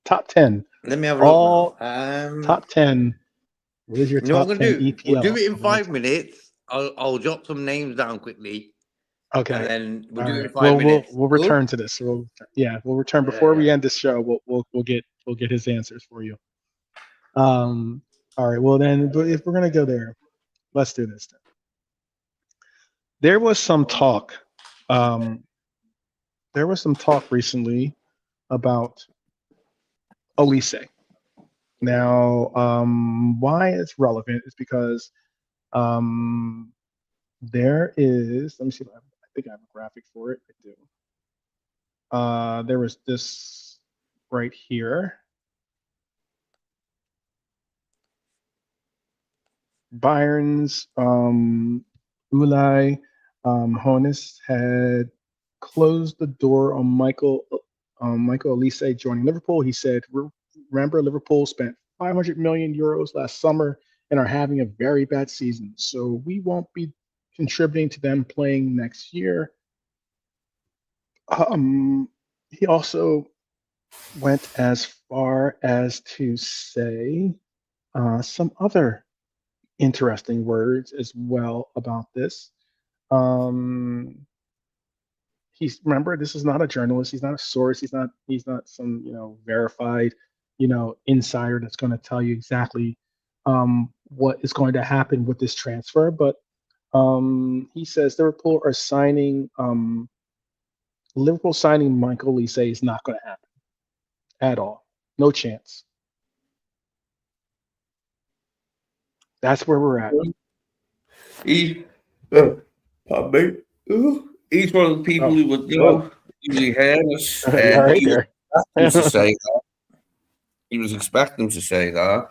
Top 10. Let me have a All look now. top 10. What is your You know what top I'm gonna 10 do? EPL? We'll do it in of all 5 time? minutes. I'll jot some names down quickly. Okay. And then we'll All do it right. in 5 minutes. We'll return to this. We'll return before we end this show. We'll get his answers for you. All right. Well then, but if we're gonna go there, let's do this then. There was some talk. There was some talk recently about Olise. Now, why it's relevant is because there is. Let me see. I think I have a graphic for it. I do. There was this right here. Bayern's Ulay Hoeneß had closed the door on Michael Olise joining Liverpool. He said, "Remember, Liverpool spent 500 million euros last summer and are having a very bad season, so we won't be contributing to them playing next year." He also went as far as to say some other interesting words as well about this. Remember, this is not a journalist. He's not a source. He's not some verified insider that's going to tell you exactly what is going to happen with this transfer. But he says Liverpool signing Michael Olise is not going to happen at all. No chance. That's where we're at. He's one of the people who would usually hear us. He was expecting to say that.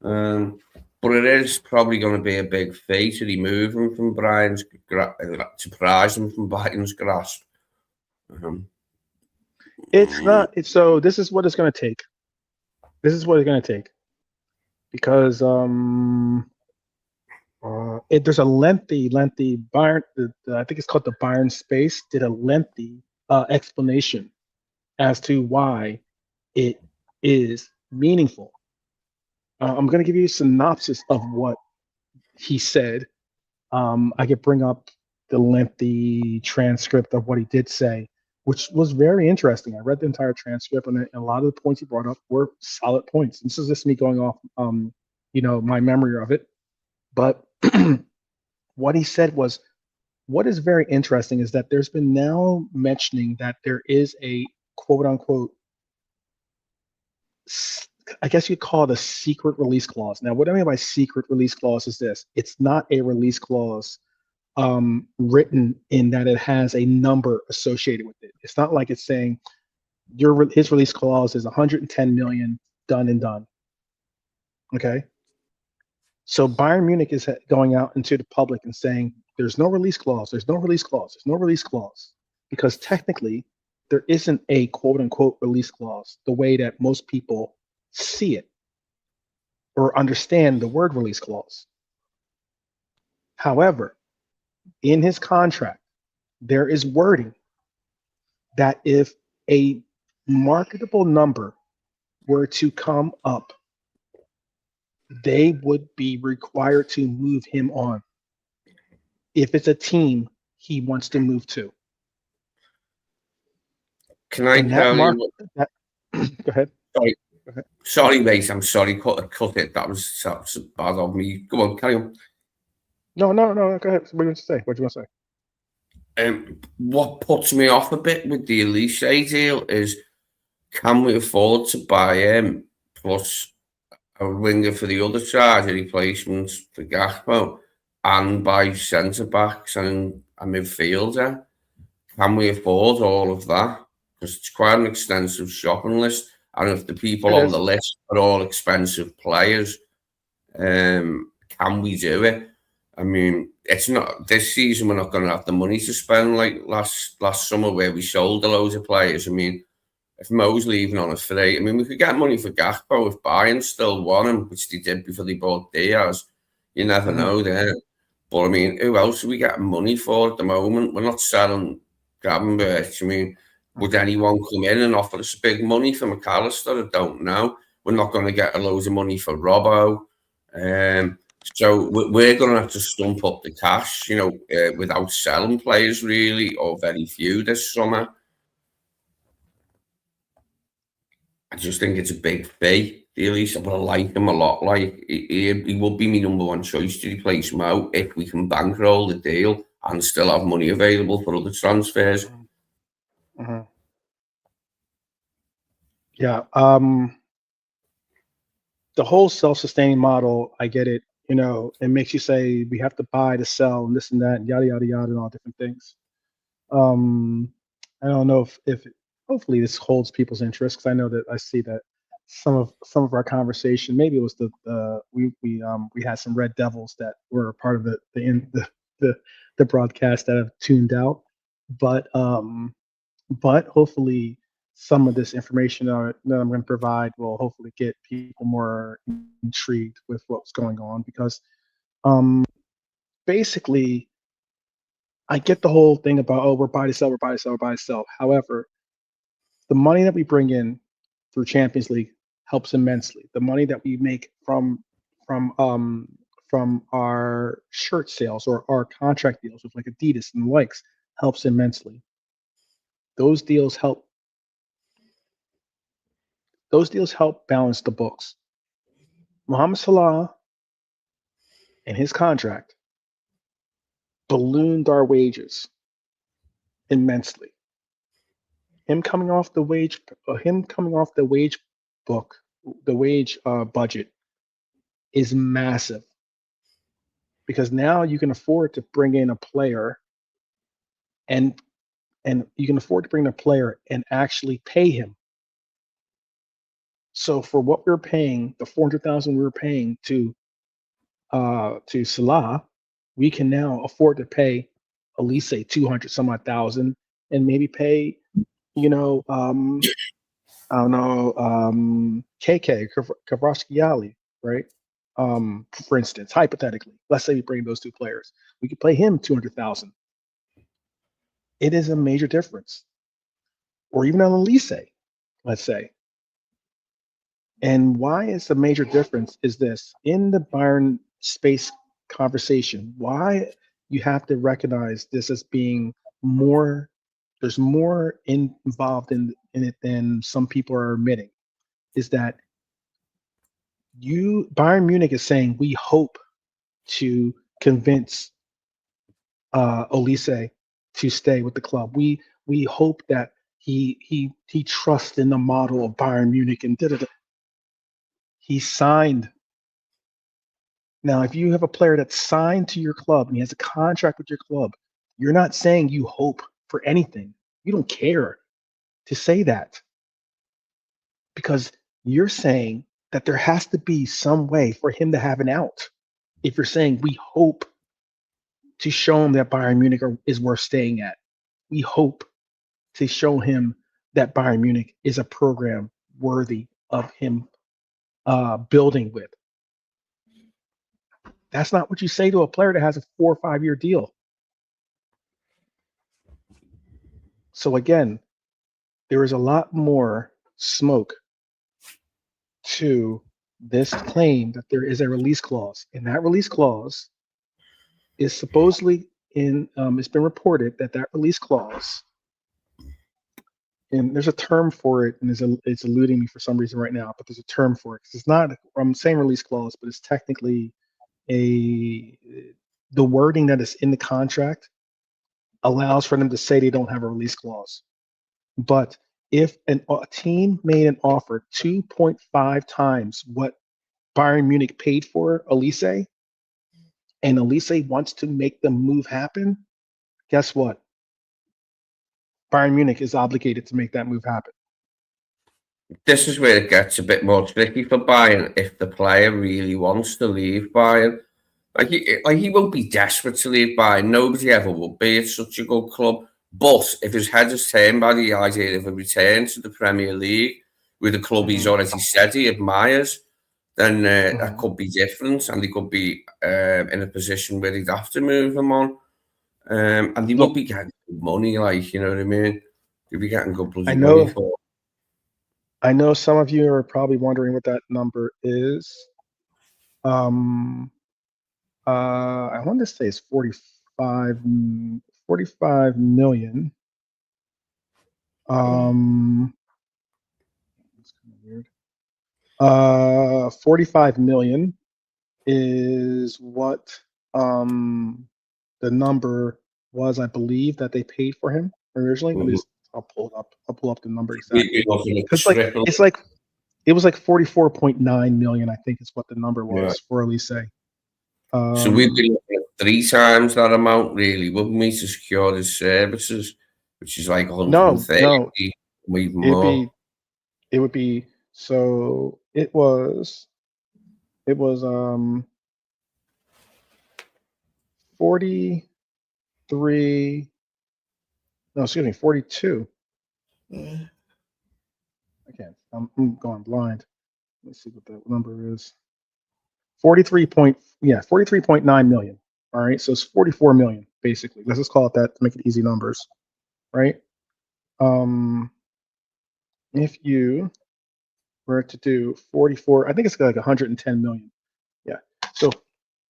But it is probably going to be a big fee to remove him from Brian's to prize him from Brian's grasp. It's not. So this is what it's going to take. Because there's a lengthy Bayern. I think it's called the Bayern Space. Did a lengthy explanation as to why it is meaningful. I'm going to give you a synopsis of what he said. I could bring up the lengthy transcript of what he did say, which was very interesting. I read the entire transcript, and a lot of the points he brought up were solid points. This is just me going off, my memory of it. But what he said was, what is very interesting is that there's been now mentioning that there is a quote unquote, I guess you'd call it a secret release clause. Now, what I mean by secret release clause is this: it's not a release clause written in that it has a number associated with it. It's not like it's saying his release clause is 110 million, done and done. Okay. So Bayern Munich is going out into the public and saying there's no release clause, because technically there isn't a quote unquote release clause the way that most people see it or understand the word release clause. However, in his contract, there is wording that if a marketable number were to come up, they would be required to move him on if it's a team he wants to move to. Can I tell you? Go ahead. Sorry, mate. I'm sorry. Cut it. That was bad of me. Go on, carry on. No. Go ahead. What do you want to say? What puts me off a bit with the Olise deal is, can we afford to buy him plus a winger for the other side, a replacements for Gakpo, and buy centre backs and a midfielder? Can we afford all of that? Because it's quite an extensive shopping list, and if the people on the list are all expensive players, can we do it? I mean, it's not this season. We're not going to have the money to spend like last summer where we sold a load of players. I mean, if Mo's leaving on a free, I mean, we could get money for Gakpo if Bayern still want him, which they did before they bought Diaz. You never know there. But I mean, who else are we getting money for at the moment? We're not selling Gravenberch. I mean, would anyone come in and offer us big money for McAllister? I don't know. We're not going to get a load of money for Robbo. So we're going to have to stump up the cash, without selling players really, or very few this summer. I just think it's a big fee. Really, I would like him a lot. Like he would be my number one choice to replace Mo if we can bankroll the deal and still have money available for other transfers. Mm-hmm. Yeah. The whole self-sustaining model, I get it. It makes you say we have to buy to sell and this and that, and yada yada yada, and all different things. I don't know if hopefully this holds people's interest, because I know that I see that some of our conversation, maybe it was we had some Red Devils that were a part of the broadcast that have tuned out, but hopefully some of this information that I'm going to provide will hopefully get people more intrigued with what's going on, because basically I get the whole thing about, we're buy to sell, we're buy to sell, we're buy to sell. However, the money that we bring in through Champions League helps immensely. The money that we make from our shirt sales or our contract deals with like Adidas and the likes helps immensely. Those deals help balance the books. Mohamed Salah and his contract ballooned our wages immensely. Him coming off the wage book, the wage budget is massive, because now you can afford to bring in a player and you can afford to bring in a player and actually pay him. So for what we were paying, the $400,000 we were paying to Salah, we can now afford to pay Elise 200 some odd thousand, and maybe pay, I don't know, KK Kvaratskhelia, right? For instance, hypothetically, let's say we bring those two players, we could pay him 200,000. It is a major difference. Or even on Elise, let's say. And why it's a major difference is this: in the Bayern space conversation, why you have to recognize this as being more, there's more involved in it than some people are admitting, is that Bayern Munich is saying, we hope to convince Olise to stay with the club. We hope that he trusts in the model of Bayern Munich and da-da-da. He signed. Now, if you have a player that's signed to your club and he has a contract with your club, you're not saying you hope for anything. You don't care to say that, because you're saying that there has to be some way for him to have an out. If you're saying we hope to show him that Bayern Munich is worth staying at, we hope to show him that Bayern Munich is a program worthy of him building with. That's not what you say to a player that has a 4 or 5 year deal. So again, there is a lot more smoke to this claim that there is a release clause, and that release clause is supposedly it's been reported that release clause, and there's a term for it, and it's eluding me for some reason right now, but there's a term for it. It's not, I'm saying release clause, but it's technically the wording that is in the contract allows for them to say they don't have a release clause. But if a team made an offer 2.5 times what Bayern Munich paid for Elise, and Elise wants to make the move happen, guess what? Bayern Munich is obligated to make that move happen. This is where it gets a bit more tricky for Bayern if the player really wants to leave Bayern. Like he won't be desperate to leave Bayern. Nobody ever will be. It's such a good club. But if his head is turned by the idea of a return to the Premier League with a club he's already said he admires, then that could be different, and he could be in a position where he'd have to move him on. And they would be getting good money, like, you know what I mean? They'd be getting good bloody I money know. for. I know some of you are probably wondering what that number is. I want to say it's 45 million. That's kind of weird. 45 million is what the number was, I believe, that they paid for him originally. Let me just, I'll pull up the number exactly. Because it was like 44.9 million, I think, is what the number was for Elise. So we'd be looking at 3 times that amount, really, wouldn't we, to secure his services, which is like 130, even more. It would be, so it was 43, no, excuse me, 42. I can't, I'm going blind. Let's see what that number is. 43.9 million. All right, so it's 44 million basically. Let's just call it that to make it easy numbers, right? If you were to do 44, I think it's like 110 million. Yeah, so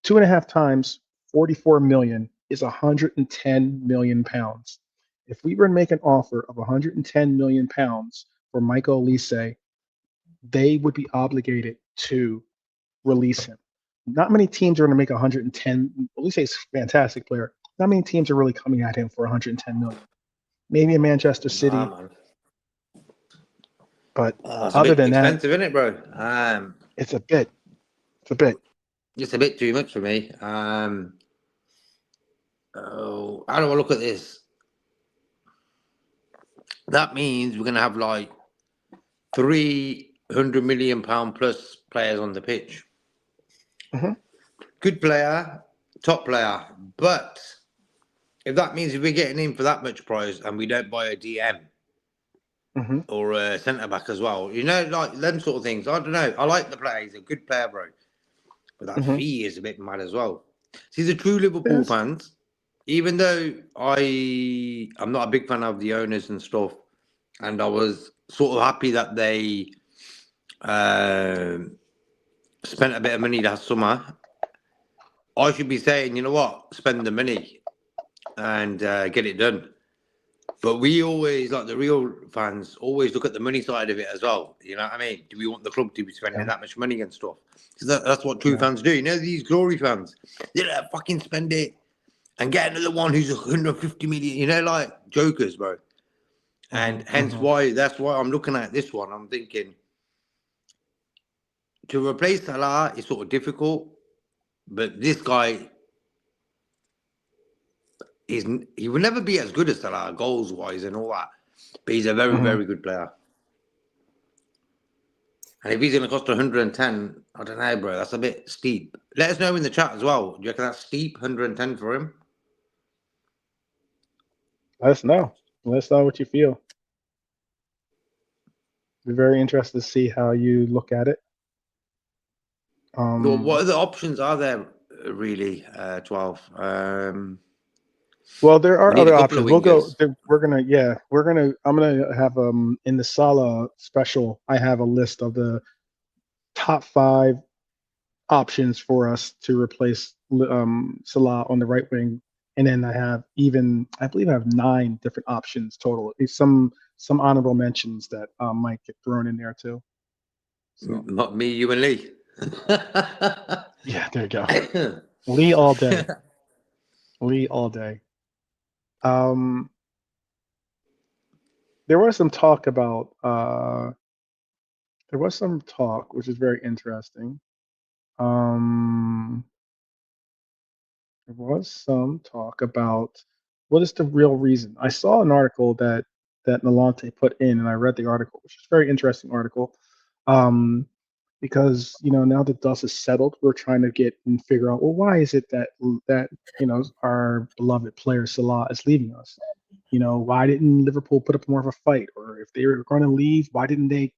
2.5 times 44 million is 110 million pounds. If we were to make an offer of 110 million pounds for Michael Olise, they would be obligated to release him. Not many teams are going to make 110. Olise is a fantastic player. Not many teams are really coming at him for 110 million. Maybe in Manchester City. But other than that, expensive, isn't it, bro? It's a bit. It's a bit too much for me. How do I look at this? That means we're going to have like 300 million pound plus players on the pitch. Good player, top player. But if that means if we're getting in for that much price and we don't buy a DM or a centre back as well, you know, like them sort of things. I don't know. I like the player. He's a good player, bro. But that fee is a bit mad as well. See, the true Liverpool fans, even though I'm not a big fan of the owners and stuff, and I was sort of happy that they spent a bit of money last summer, I should be saying, you know what, spend the money and get it done. But we always, like the real fans, always look at the money side of it as well. You know what I mean? Do we want the club to be spending that much money and stuff? Because that's what true fans do. You know, these glory fans, they don't fucking spend it and get another one who's 150 million, you know, like jokers, bro. And hence that's why I'm looking at this one. I'm thinking to replace Salah is sort of difficult, but this guy he will never be as good as Salah goals wise and all that. But he's a very, very good player. And if he's going to cost 110, I don't know, bro. That's a bit steep. Let us know in the chat as well. Do you reckon that's steep, 110 for him? Let us know. Let us know what you feel. We're very interested to see how you look at it. What other options are there, really, 12? Well, there are other options. We'll go. I'm gonna have in the Salah special. I have a list of the top 5 options for us to replace Salah on the right wing, and then I believe I have 9 different options total. It's some honorable mentions that might get thrown in there too. So. Not me, you, and Lee. Yeah, there you go. Lee all day. Lee all day. There was some talk about which is very interesting. There was some talk about what is the real reason. I saw an article that Nalante put in, and I read the article, which is a very interesting article. Because now the dust is settled, we're trying to get and figure out, well, why is it that our beloved player Salah is leaving us? Why didn't Liverpool put up more of a fight? Or if they were going to leave, why didn't they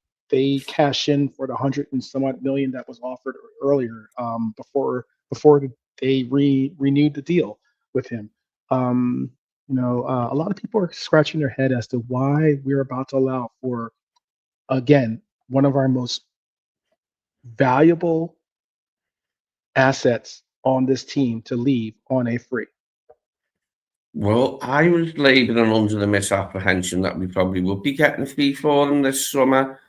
cash in for the 100 and some odd million that was offered earlier, before they renewed the deal with him? A lot of people are scratching their head as to why we're about to allow for, again, one of our most valuable assets on this team to leave on a free. Well, I was labouring under the misapprehension that we probably would be getting a fee for him this summer,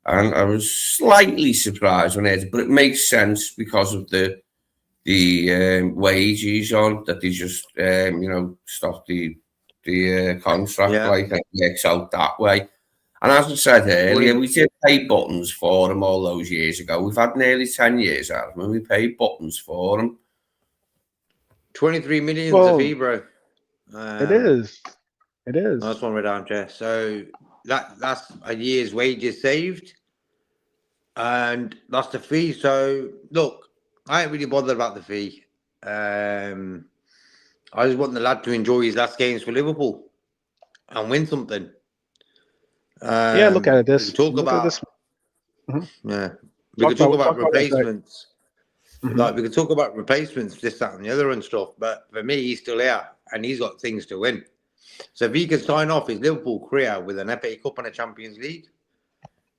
and I was slightly surprised when it, but it makes sense because of the wage he's on, that they just stop the contract, like, and it works out that way. And as I said earlier, we did pay buttons for him all those years ago. We've had nearly 10 years out of him, and we paid buttons for him. 23 million is a fee, bro. It is. Nice one, Red Armchair. So that's a year's wages saved, and that's the fee. So look, I ain't really bothered about the fee. I just want the lad to enjoy his last games for Liverpool and win something. Look at this. We can talk about this. We can talk about replacements. Like, we can talk about replacements, this, that, and the other and stuff. But for me, he's still here, and he's got things to win. So if he can sign off his Liverpool career with an FA Cup and a Champions League,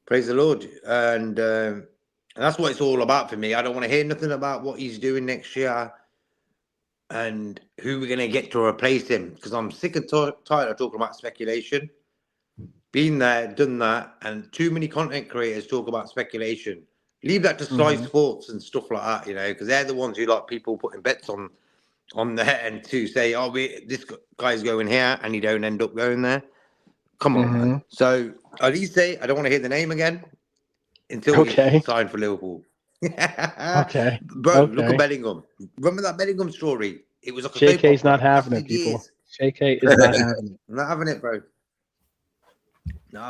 praise the Lord. And that's what it's all about for me. I don't want to hear nothing about what he's doing next year and who we're going to get to replace him, because I'm sick and tired of talking about speculation. Been there, done that, and too many content creators talk about speculation. Leave that to Sky Sports and stuff like that, because they're the ones who like people putting bets on there, and to say, this guy's going here, and he don't end up going there. Come on, man. So at least say, I don't want to hear the name again until he's signed for Liverpool. Bro, look at Bellingham. Remember that Bellingham story? It was like JK's not having it, people. JK is not having it. I'm not having it, bro.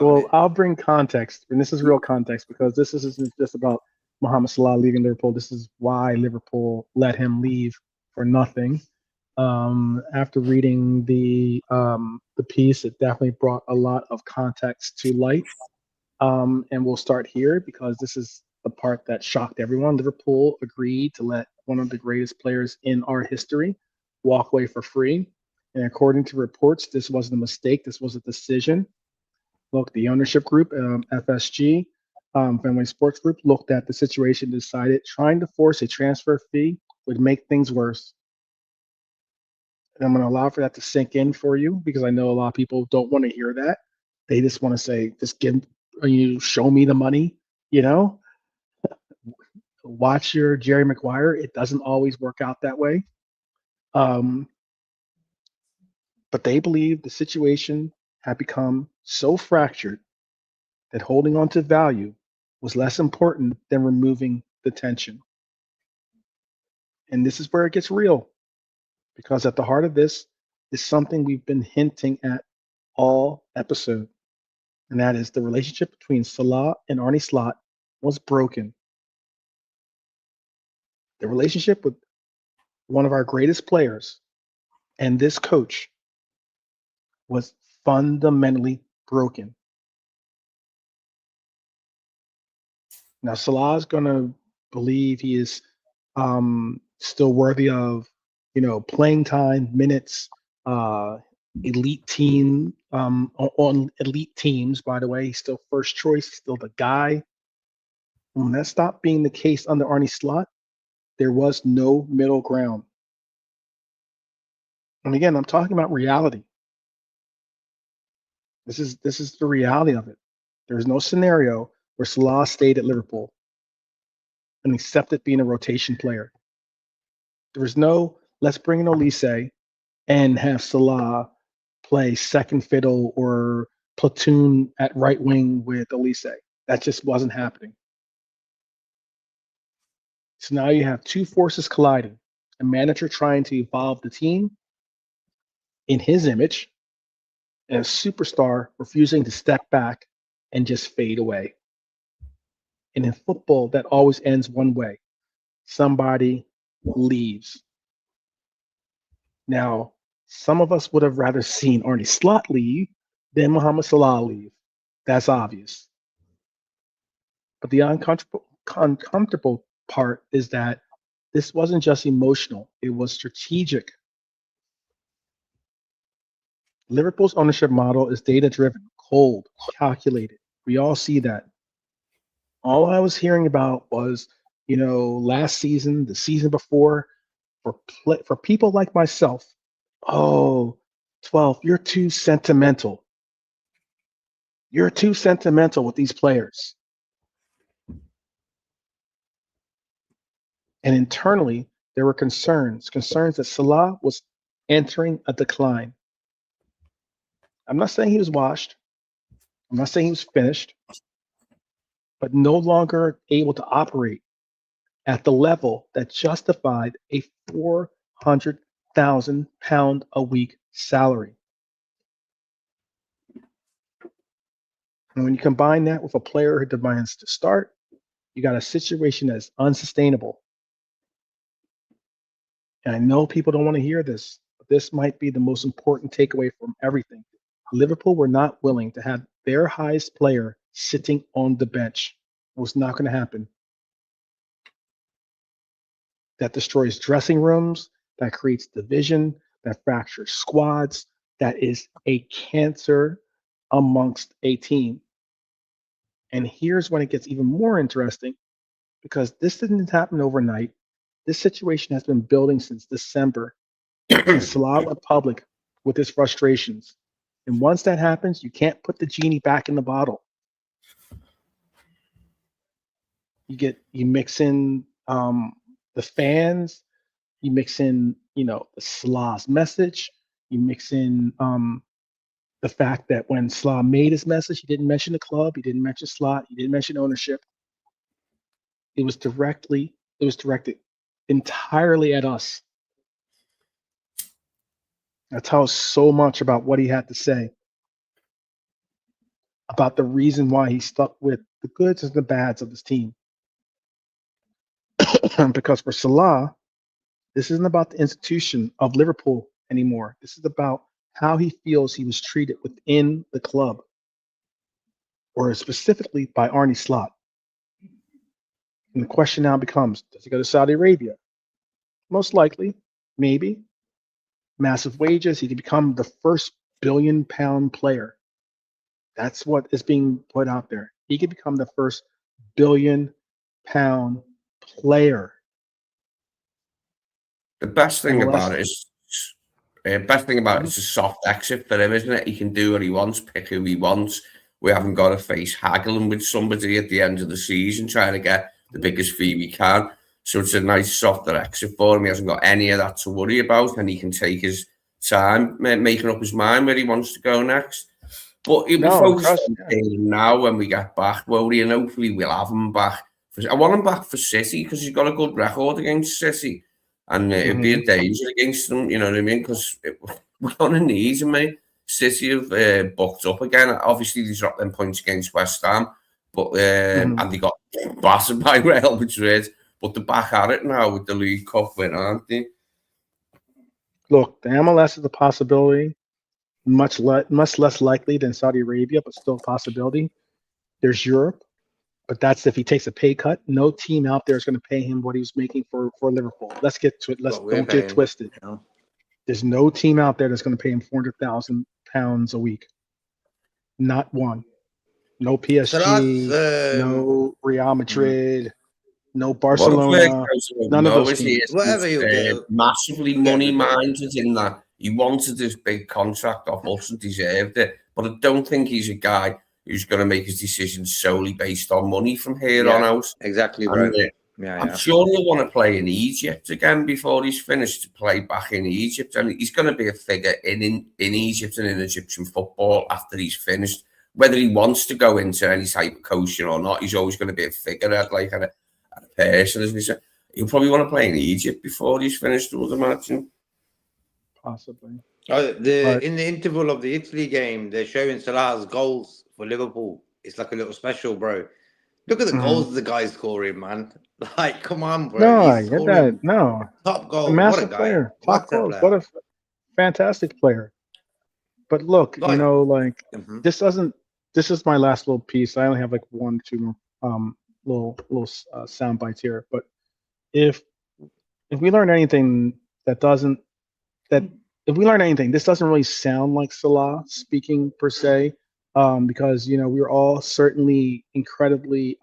Well, I'll bring context, and this is real context, because this isn't just about Mohamed Salah leaving Liverpool. This is why Liverpool let him leave for nothing. After reading the piece, it definitely brought a lot of context to light. And we'll start here because this is the part that shocked everyone. Liverpool agreed to let one of the greatest players in our history walk away for free. And according to reports, this wasn't a mistake. This was a decision. Look, the ownership group, FSG, Family Sports Group, looked at the situation, decided trying to force a transfer fee would make things worse. And I'm going to allow for that to sink in for you, because I know a lot of people don't want to hear that. They just want to say, just show me the money, Watch your Jerry Maguire. It doesn't always work out that way. But they believe the situation had become so fractured that holding on to value was less important than removing the tension. And this is where it gets real, because at the heart of this is something we've been hinting at all episode, and that is the relationship between Salah and Arne Slot was broken. The relationship with one of our greatest players and this coach was fundamentally broken. Now, Salah is going to believe he is still worthy of, playing time, minutes, elite team, on elite teams, by the way. He's still first choice, still the guy. When that stopped being the case under Arne Slot, there was no middle ground. And again, I'm talking about reality. This is the reality of it. There's no scenario where Salah stayed at Liverpool and accepted being a rotation player. There was no, let's bring in Olise and have Salah play second fiddle or platoon at right wing with Olise. That just wasn't happening. So now you have two forces colliding. A manager trying to evolve the team in his image, and a superstar refusing to step back and just fade away. And in football, that always ends one way. Somebody leaves. Now, some of us would have rather seen Arne Slot leave than Mohamed Salah leave. That's obvious. But the uncomfortable part is that this wasn't just emotional. It was strategic. Liverpool's ownership model is data-driven, cold, calculated. We all see that. All I was hearing about was, last season, the season before, for people like myself. Oh, 12, you're too sentimental. You're too sentimental with these players. And internally, there were concerns that Salah was entering a decline. I'm not saying he was washed. I'm not saying he was finished, but no longer able to operate at the level that justified a £400,000 a week salary. And when you combine that with a player who demands to start, you got a situation that's unsustainable. And I know people don't want to hear this, but this might be the most important takeaway from everything. Liverpool were not willing to have their highest player sitting on the bench. It was not going to happen. That destroys dressing rooms, that creates division, that fractures squads, that is a cancer amongst a team. And here's when it gets even more interesting, because this didn't happen overnight. This situation has been building since December. And Salah went public with his frustrations. And once that happens, you can't put the genie back in the bottle. You mix in the fans, you mix in, the Salah's message, you mix in the fact that when Salah made his message, he didn't mention the club, he didn't mention Slot, he didn't mention ownership. It was directed entirely at us. That tells so much about what he had to say, about the reason why he stuck with the goods and the bads of his team. Because for Salah, this isn't about the institution of Liverpool anymore. This is about how he feels he was treated within the club, or specifically by Arne Slot. And the question now becomes, does he go to Saudi Arabia? Most likely, maybe. Massive wages. He could become the first billion-pound player. That's what is being put out there. He could become the first billion-pound player. The best thing about it is it's a soft exit for him, isn't it? He can do what he wants, pick who he wants. We haven't got to face haggling with somebody at the end of the season trying to get the biggest fee we can. So it's a nice softer exit for him. He hasn't got any of that to worry about, and he can take his time making up his mind where he wants to go next. But he'll be focused on him now when we get back, Wody, and hopefully we'll have him back. I want him back for City because he's got a good record against City. And it'd be a danger against them, you know what I mean? Because we're going to need him, mate. City have booked up again. Obviously, they dropped them points against West Ham, but and they got battered by Real Madrid. But they're back at it now with the League Cup win, aren't they? Look, the MLS is a possibility, much less likely than Saudi Arabia, but still a possibility. There's Europe. But that's if he takes a pay cut. No team out there is going to pay him what he was making for Liverpool. Let's get to it. Don't get twisted. There's no team out there that's going to pay him £400,000 a week. Not one. No PSG. No Real Madrid. No Barcelona. None of those teams. Whatever you get. Massively money-minded in that. He wanted this big contract off us and deserved it. But I don't think he's a guy who's going to make his decisions solely based on money from here on out. Exactly right. I'm sure he'll want to play in Egypt again before he's finished to play back in Egypt. And he's going to be a figure in Egypt and in Egyptian football after he's finished. Whether he wants to go into any type of coaching or not, he's always going to be a figurehead, like a person, isn't he? He'll probably want to play in Egypt before he's finished, I would imagine. Possibly. In the interval of the Italy game, they're showing Salah's goals for Liverpool. It's like a little special, bro. Look at the goals the guy's scoring, man. Like, come on, bro. No, I get that. No. Top goal. A massive player. Top goal. What a fantastic player. But look, this is my last little piece. I only have like 1 or 2 more little sound bites here. But if we learn anything that if we learn anything, this doesn't really sound like Salah speaking per se, because we were all certainly incredibly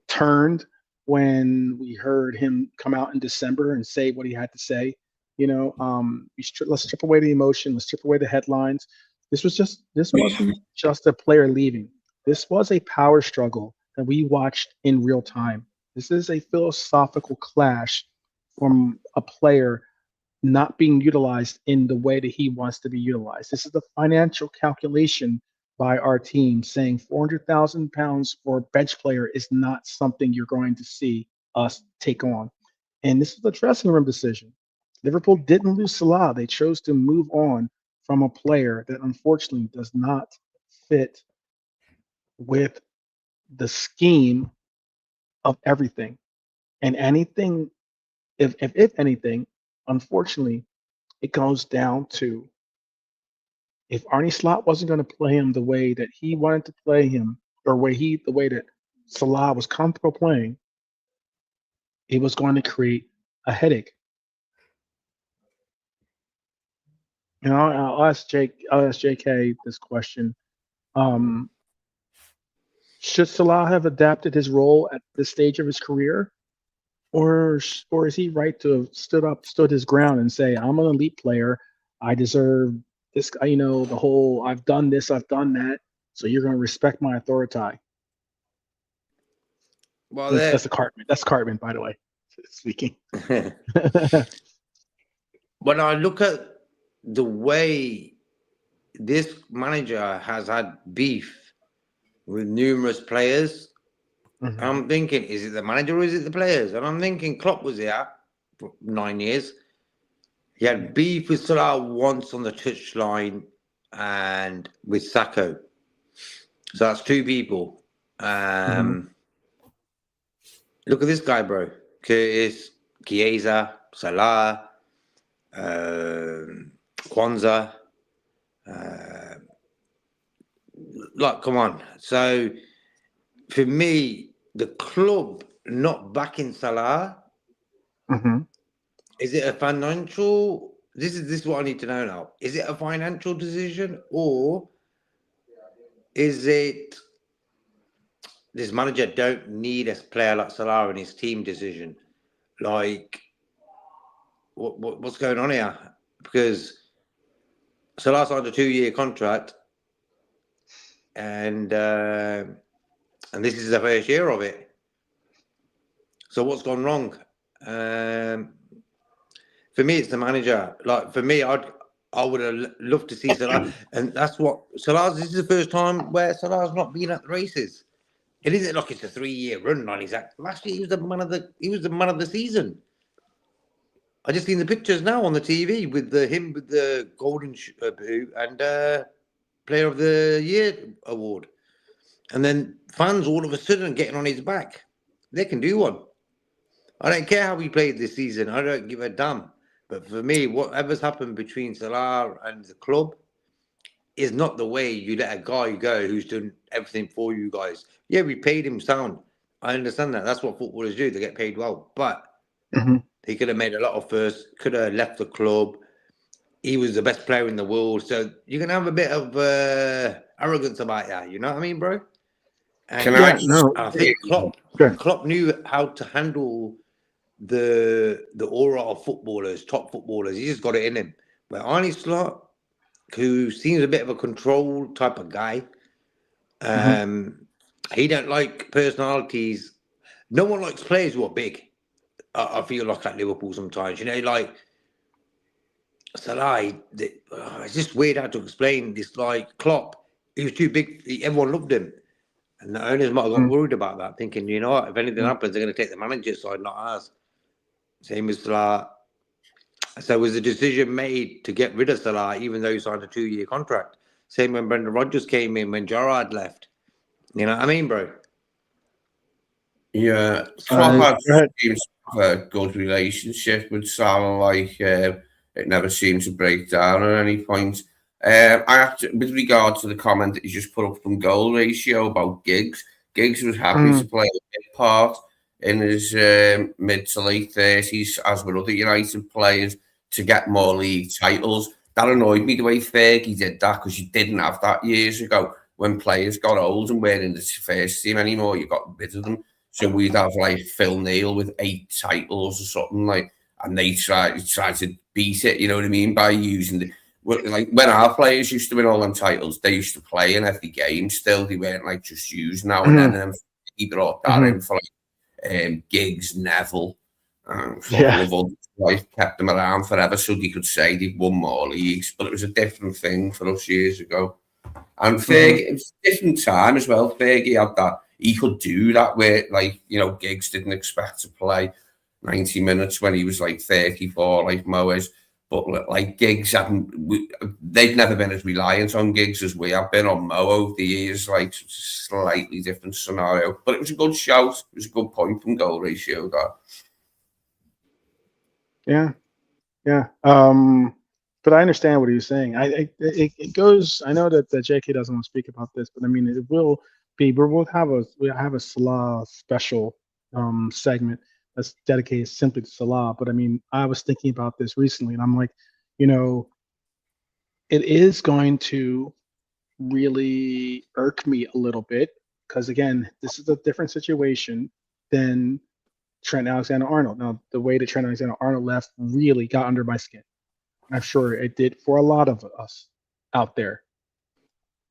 turned when we heard him come out in December and say what he had to say. Let's strip away the emotion, let's strip away the headlines. This wasn't just a player leaving. This was a power struggle that we watched in real time. This is a philosophical clash from a player not being utilized in the way that he wants to be utilized. This is the financial calculation by our team saying £400,000 for a bench player is not something you're going to see us take on. And this is a dressing room decision. Liverpool didn't lose Salah. They chose to move on from a player that unfortunately does not fit with the scheme of everything. And anything, if anything, unfortunately, it goes down to if Arne Slot wasn't going to play him the way that he wanted to play him, or the way that Salah was comfortable playing, it was going to create a headache. I'll ask JK this question. Should Salah have adapted his role at this stage of his career? Or is he right to have stood his ground and say, I'm an elite player. I deserve this, the whole, I've done this, I've done that. So you're going to respect my authority. Well, that's Cartman. That's Cartman, by the way, speaking. When I look at the way this manager has had beef with numerous players, Mm-hmm. I'm thinking, is it the manager or is it the players? And I'm thinking Klopp was here for 9 years. He had beef with Salah once on the touchline and with Sacco. So that's two people. Look at this guy, bro. Curtis, Chiesa, Salah, Kwanzaa. Come on. So for me, the club not backing Salah, is it a financial? This is what I need to know now. Is it a financial decision, or is it this manager don't need a player like Salah in his team decision? Like, what's going on here? Because Salah signed a 2-year contract, and this is the first year of it. So what's gone wrong? For me, it's the manager. Like, for me, I would have loved to see Salah, and that's what Salah's. This is the first time where Salah's not been at the races. It isn't like it's a 3-year run on his act. Last year, he was the man of the season. I just seen the pictures now on the TV with him with the golden boot and Player of the Year award. And then fans all of a sudden getting on his back. They can do one. I don't care how he played this season. I don't give a damn. But for me, whatever's happened between Salah and the club is not the way you let a guy go who's done everything for you guys. Yeah, we paid him sound. I understand that. That's what footballers do. They get paid well. But he could have made a lot of fuss, could have left the club. He was the best player in the world. So you can have a bit of arrogance about that. You know what I mean, bro? And I think Klopp knew how to handle the aura of footballers, top footballers. He just got it in him. But Arne Slot, who seems a bit of a control type of guy, he don't like personalities. No one likes players who are big. I feel like at Liverpool sometimes, like Salah. It's just weird how to explain this. Like Klopp, he was too big. Everyone loved him. And the owners might have got worried about that, thinking, you know what, if anything happens, they're going to take the manager's side, not ours. Same as Salah. So was the decision made to get rid of Salah, even though he signed a 2-year contract? Same when Brendan Rodgers came in, when Gerrard left. You know what I mean, bro? Yeah. Klopp seems to have a good relationship with Salah. Like, it never seems to break down at any point. With regard to the comment that you just put up from goal ratio about Giggs was happy to play a big part in his mid to late 30s, as with other United players. to get more league titles. That annoyed me the way Fergie did that, because you didn't have that years ago. When players got old and weren't in the first team anymore, you got rid of them. So we'd have like Phil Neal with 8 titles or something, like, and they tried to beat it, you know what I mean, by using the, like, when our players used to win all them titles, they used to play in every game still. They weren't like just used now and then. And he brought that in for like Giggs, Neville, life, kept them around forever so they could say they've won more leagues. But it was a different thing for us years ago. And Fergie, it was a different time as well. Fergie had that, he could do that where, like, you know, Giggs didn't expect to play 90 minutes when he was like 34, like Mo is. But like Giggs they've never been as reliant on Giggs as we have been on Mo over the years. Like, it's a slightly different scenario. But it was a good shout. It was a good point from goal ratio, that. Yeah. But I understand what he was saying. It goes. I know that JK doesn't want to speak about this, but I mean, it will be. We'll have a Salah special segment that's dedicated simply to Salah. But I mean, I was thinking about this recently, and I'm like, you know, it is going to really irk me a little bit, because again, this is a different situation than Trent Alexander-Arnold. Now, the way that Trent Alexander-Arnold left really got under my skin. I'm sure it did for a lot of us out there.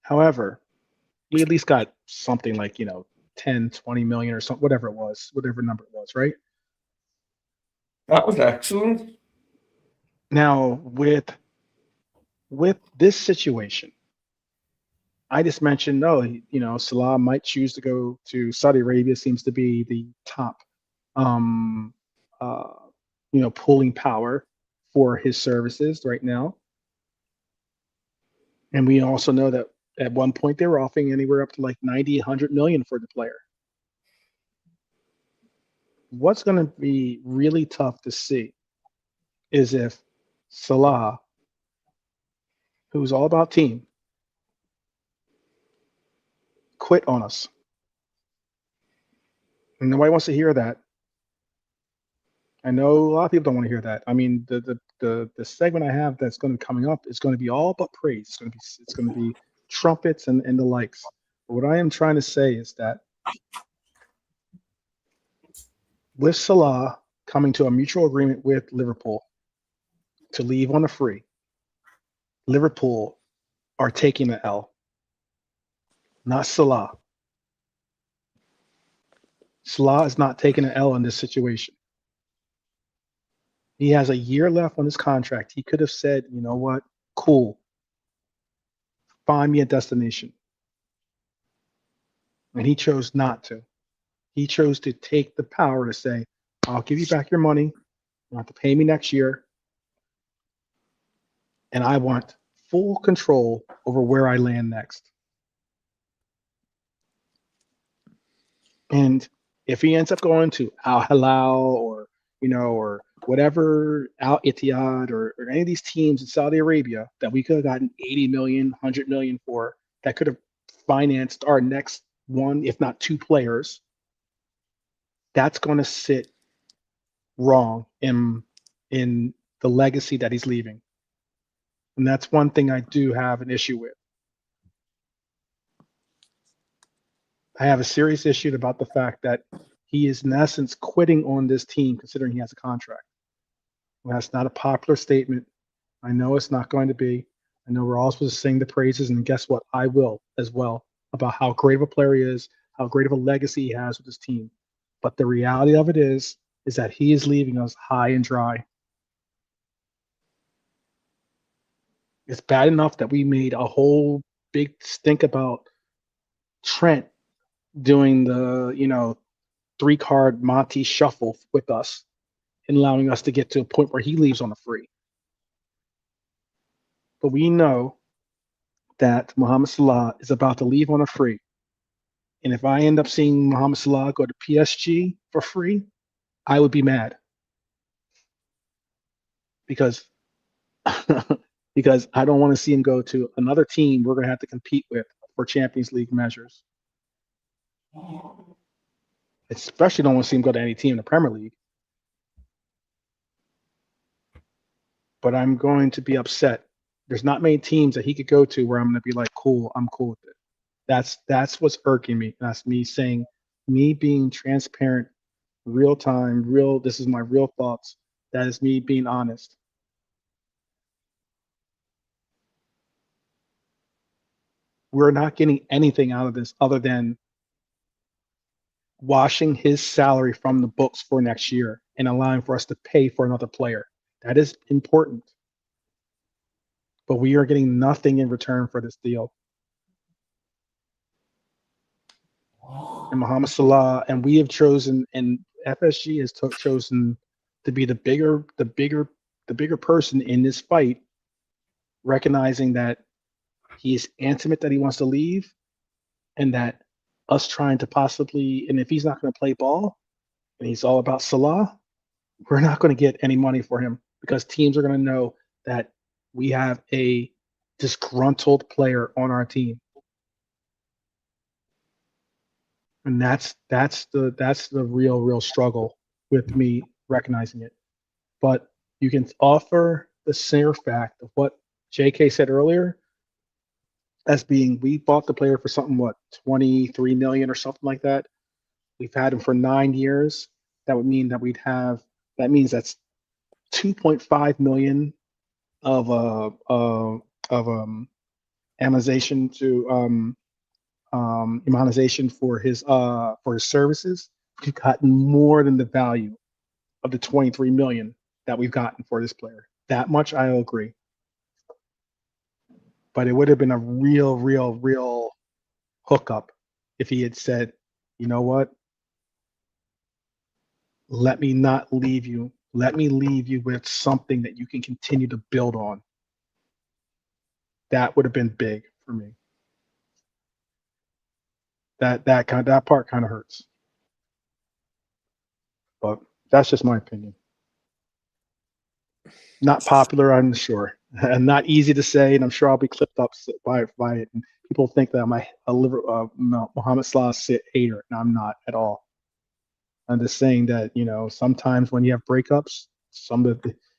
However, we at least got something like, 10, 20 million or something, whatever number it was, right? That was excellent. Now, with this situation, I just mentioned, Salah might choose to go to Saudi Arabia. Seems to be the top, pulling power for his services right now. And we also know that at one point they were offering anywhere up to like 90, 100 million for the player. What's going to be really tough to see is if Salah, who's all about team, quit on us. And nobody wants to hear that. I know a lot of people don't want to hear that. I mean, the segment I have that's going to be coming up is going to be all but praise. It's going to be trumpets and the likes. But what I am trying to say is that with Salah coming to a mutual agreement with Liverpool to leave on a free, Liverpool are taking the L, not Salah. Salah is not taking an L in this situation. He has a year left on his contract. He could have said, you know what, cool, find me a destination. And he chose not to. He chose to take the power to say, I'll give you back your money. You have to pay me next year. And I want full control over where I land next. And if he ends up going to Al Hilal or whatever, Al Ittihad or any of these teams in Saudi Arabia that we could have gotten 80 million, 100 million for, that could have financed our next one, if not 2 players, that's going to sit wrong in the legacy that he's leaving. And that's one thing I do have an issue with. I have a serious issue about the fact that he is in essence quitting on this team considering he has a contract. Well, that's not a popular statement. I know it's not going to be. I know we're all supposed to sing the praises, and guess what? I will as well, about how great of a player he is, how great of a legacy he has with his team. But the reality of it is that he is leaving us high and dry. It's bad enough that we made a whole big stink about Trent doing the, 3-card Monty shuffle with us and allowing us to get to a point where he leaves on a free. But we know that Mohamed Salah is about to leave on a free. And if I end up seeing Mohamed Salah go to PSG for free, I would be mad. Because I don't want to see him go to another team we're going to have to compete with for Champions League measures. Especially don't want to see him go to any team in the Premier League. but I'm going to be upset. There's not many teams that he could go to where I'm going to be like, cool, I'm cool with it. That's what's irking me. That's me saying, me being transparent, real time, real. This is my real thoughts. That is me being honest. We're not getting anything out of this other than washing his salary from the books for next year and allowing for us to pay for another player. That is important. But we are getting nothing in return for this deal. And Mohamed Salah, and we have chosen, and FSG has chosen to be the bigger person in this fight, recognizing that he is intimate that he wants to leave, and that us trying to possibly, and if he's not going to play ball, and he's all about Salah, we're not going to get any money for him because teams are going to know that we have a disgruntled player on our team. And that's the real struggle with me recognizing it. But you can offer the same fact of what JK said earlier as being, we bought the player for something, what, 23 million or something like that. We've had him for 9 years. That would mean that that means that's 2.5 million of amortization to immunization for his services. We've gotten more than the value of the 23 million that we've gotten for this player. That much I agree. But it would have been a real hookup if he had said, you know what? Let me not leave you. Let me leave you with something that you can continue to build on. That would have been big for me. That part kind of hurts. But that's just my opinion. Not popular, I'm sure, and not easy to say, and I'm sure I'll be clipped up by it. And people think that I'm a Mohamed Salah hater, and I'm not at all. I'm just saying that, sometimes when you have breakups,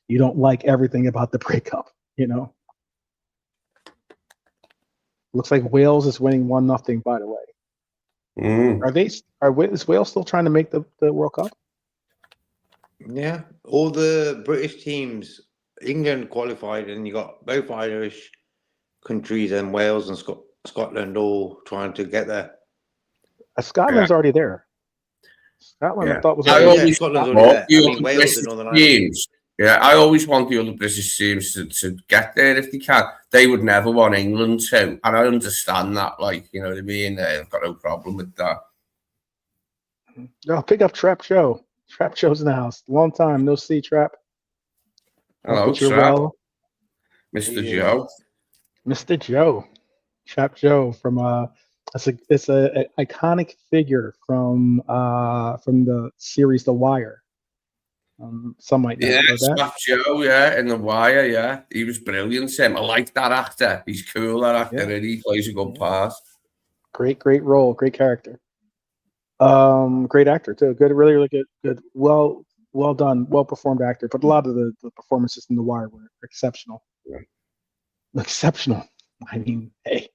you don't like everything about the breakup. Looks like Wales is winning 1-0, by the way. Is Wales still trying to make the World Cup? Yeah, all the British teams, England qualified, and you got both Irish countries and Wales and Scotland all trying to get there. Scotland's already there. Scotland, I thought was already there. Scotland's already there. I mean, Wales and Northern Ireland. Yeah, I always want the other British teams to get there if they can. They would never want England to, and I understand that. You know what I mean? I've got no problem with that. No, pick up Trap Joe. Trap Joe's in the house. Long time no see, Trap. Hello, Trap. Well. Mr. Joe. Mr. Joe. Trap Joe from it's a iconic figure from the series The Wire. Some might know that. Trap Joe, in The Wire, he was brilliant. I like that actor. He's cool, that actor, and he plays a good part. Great role, great character. Great actor too. Good, really good. Well done, well performed actor. But a lot of the performances in The Wire were exceptional. Yeah. Exceptional. I mean, hey,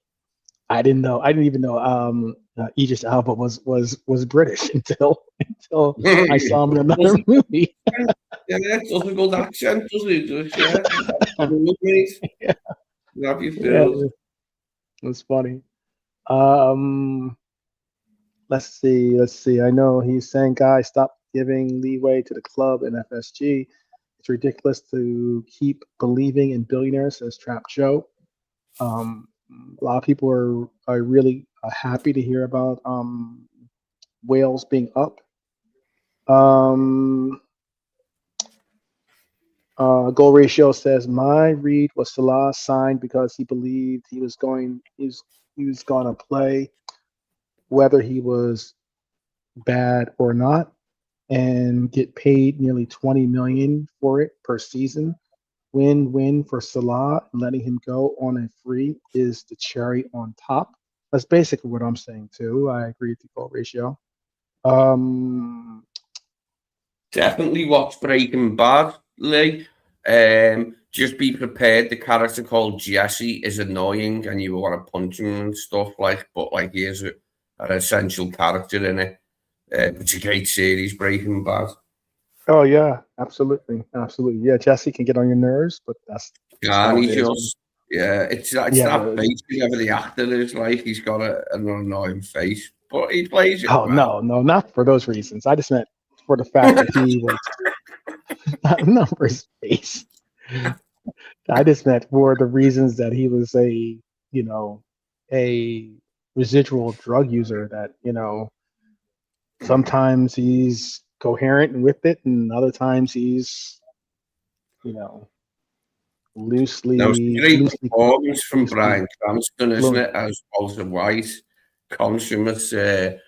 I didn't even know Idris Elba was British until I saw him in another movie. Yeah, it's also a good accent, doesn't it? Yeah. Love you, Phil. Yeah, it was funny. Let's see. I know he's saying, guys, stop giving leeway to the club and FSG. It's ridiculous to keep believing in billionaires, says Trap Joe. A lot of people are really happy to hear about Wales being up. Goal ratio says, my read was Salah signed because he believed he was going to play, whether he was bad or not, and get paid nearly 20 million for it per season. Win-win for Salah, and letting him go on a free is the cherry on top. That's basically what I'm saying too. I agree with the goal ratio. Definitely watch Breaking Bad, Lee. just be prepared. The character called Jesse is annoying, and you want to punch him and stuff like. But like, he is an essential character in it. It's a great series, Breaking Bad. Oh yeah, absolutely. Yeah, Jesse can get on your nerves, but that's Yeah, how and it he is. just it's Yeah, that face whenever the actor is like he's got an annoying face, but he plays it well. no, not for those reasons. I just meant for the fact that he was not for his face. I just meant for the reasons that he was a a residual drug user that sometimes he's coherent with it, and other times he's Now, it's a great loosely performance from loosely Bryan Cranston, isn't fluent. it? As Walter White, consummate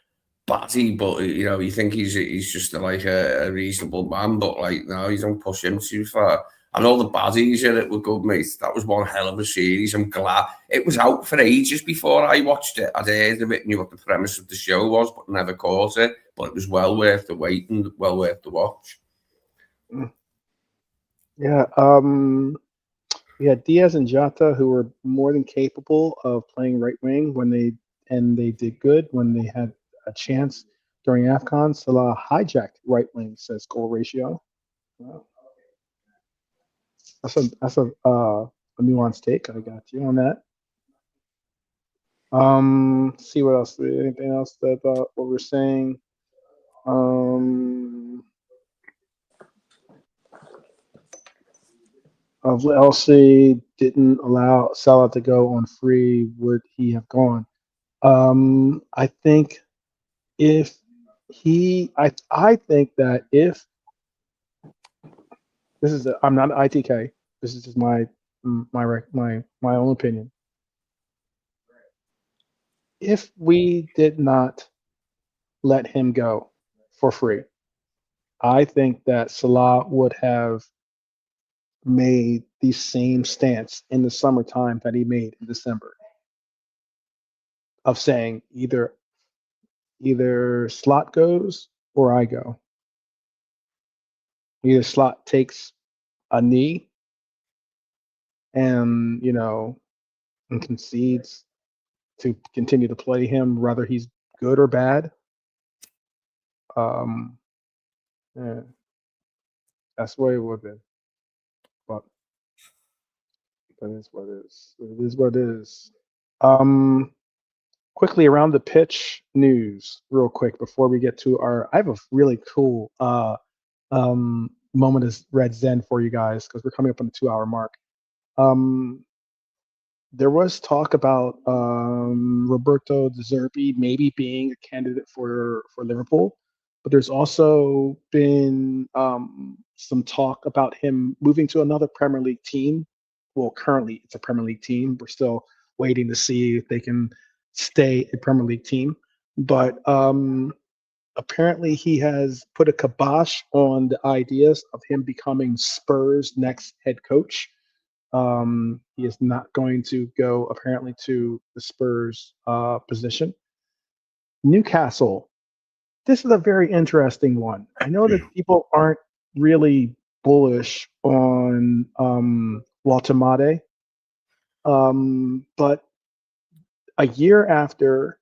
batty, but you think he's just like a reasonable man, but like no, you don't push him too far. And all the baddies in it were good, mate. That was one hell of a series. I'm glad it was out for ages before I watched it. I'd heard of it, knew what the premise of the show was, but never caught it. But it was well worth the wait and well worth the watch. Yeah, we had Diaz and Jota, who were more than capable of playing right wing and they did good when they had a chance during AFCON. Salah hijacked right wing, says goal ratio. Wow. That's a nuanced take. I got you on that. See what else? Anything else about what we're saying? If Elsie didn't allow Salah to go on free, would he have gone? I think if I think that if this is I'm not an ITK. This is just my own opinion. If we did not let him go for free, I think that Salah would have made the same stance in the summertime that he made in December of saying either Slot goes or I go. Either Slot takes a knee and and concedes to continue to play him, whether he's good or bad. Yeah, that's the way it would be. But that is what it is. It is what it is. Quickly around the pitch news, real quick before we get to I have a really cool moment of Red Zen for you guys because we're coming up on the 2-hour mark. There was talk about Roberto De Zerbi maybe being a candidate for Liverpool, but there's also been some talk about him moving to another Premier League team. Well, currently it's a Premier League team. We're still waiting to see if they can stay a Premier League team. But apparently he has put a kibosh on the ideas of him becoming Spurs' next head coach. He is not going to go apparently to the Spurs position. Newcastle. This is a very interesting one. I know that people aren't really bullish on Walter, but a year after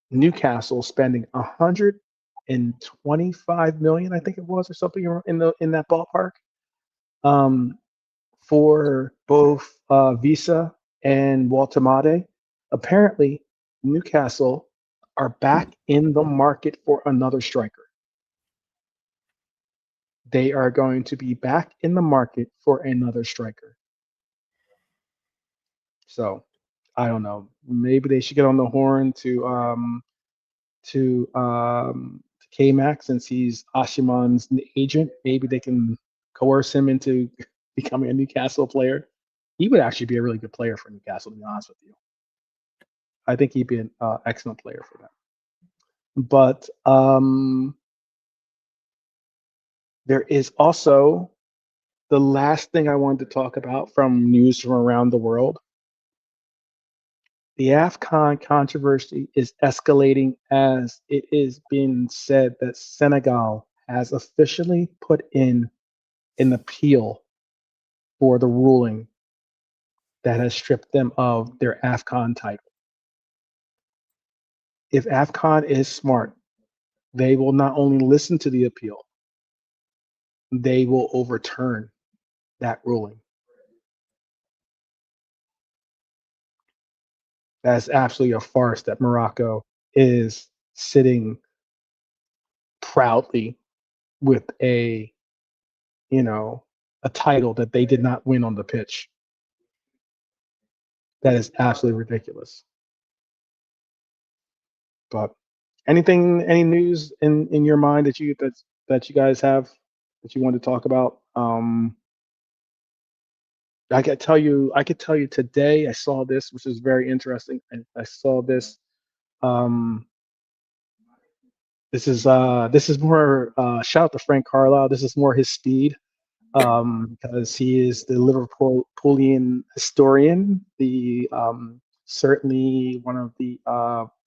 Newcastle spending 125 million, I think it was, or something in that ballpark, for both Visa and Walter, apparently Newcastle are back in the market for another striker. They are going to be back in the market for another striker. So I don't know. Maybe they should get on the horn to K-Max since he's Ashiman's agent. Maybe they can coerce him into becoming a Newcastle player. He would actually be a really good player for Newcastle, to be honest with you. I think he'd be an excellent player for them. But there is also the last thing I wanted to talk about from news from around the world. The AFCON controversy is escalating as it is being said that Senegal has officially put in an appeal for the ruling that has stripped them of their AFCON title. If AFCON is smart, they will not only listen to the appeal, they will overturn that ruling. That's absolutely a farce that Morocco is sitting proudly with a title that they did not win on the pitch. That is absolutely ridiculous. But any news in your mind that you guys have that you want to talk about? I could tell you today I saw this, which is very interesting. And I saw this. This is more shout out to Frank Carlisle. This is more his speed, because he is the Liverpoolian historian, the certainly one of the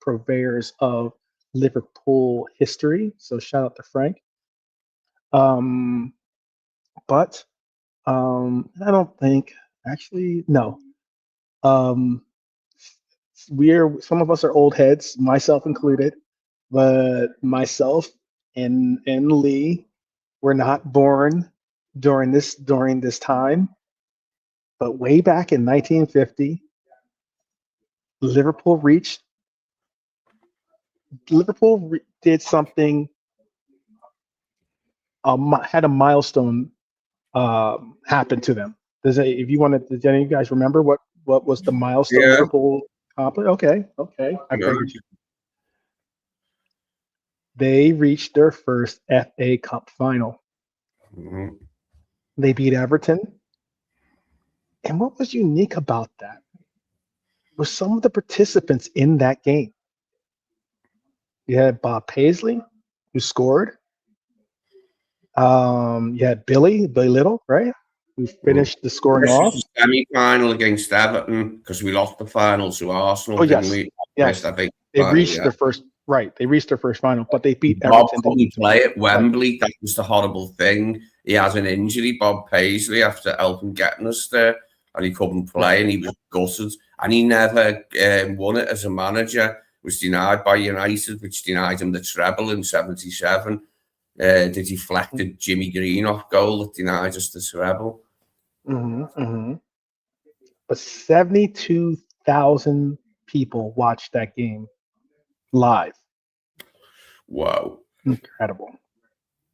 purveyors of Liverpool history. So shout out to Frank. But I don't think actually no. Some of us are old heads, myself included, but myself and Lee were not born during this time. But way back in 1950, Liverpool did something. Had a milestone happen to them. Did any of you guys remember what was the milestone Liverpool accomplished? Okay, I figured you. They reached their first FA Cup final. Mm-hmm. They beat Everton. And what was unique about that was some of the participants in that game. You had Bob Paisley, who scored. You had Billy Little, right? Who finished the scoring off. Semi-final against Everton because we lost the final to Arsenal. Oh yes, we? Yes. They reached their first. Right, they reached their first final, but they beat Everton. Bob couldn't play at Wembley. That was the horrible thing. He has an injury, Bob Paisley, after helping getting us there, and he couldn't play, and he was gutted. And he never won it as a manager. Was denied by United, which denied him the treble in '77. The deflected Jimmy Greenough goal that denied us the treble. But 72,000 people watched that game live. Wow. Incredible.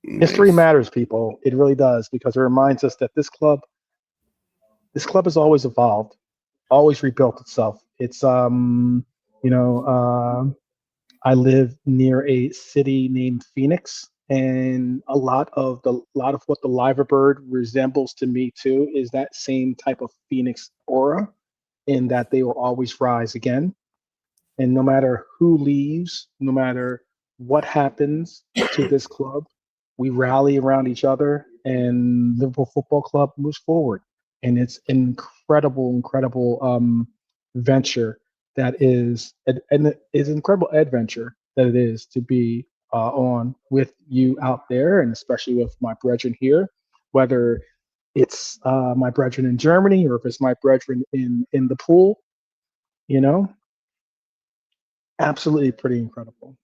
Nice. History matters, people. It really does, because it reminds us that this club has always evolved, always rebuilt itself. It's I live near a city named Phoenix, and a lot of what the Liverbird resembles to me too is that same type of Phoenix aura, in that they will always rise again. And no matter who leaves, no matter what happens to this club, we rally around each other, and Liverpool Football Club moves forward. And it's an incredible venture that is, and it's an incredible adventure that it is to be on with you out there, and especially with my brethren here, whether it's my brethren in Germany or if it's my brethren in the pool, absolutely pretty incredible.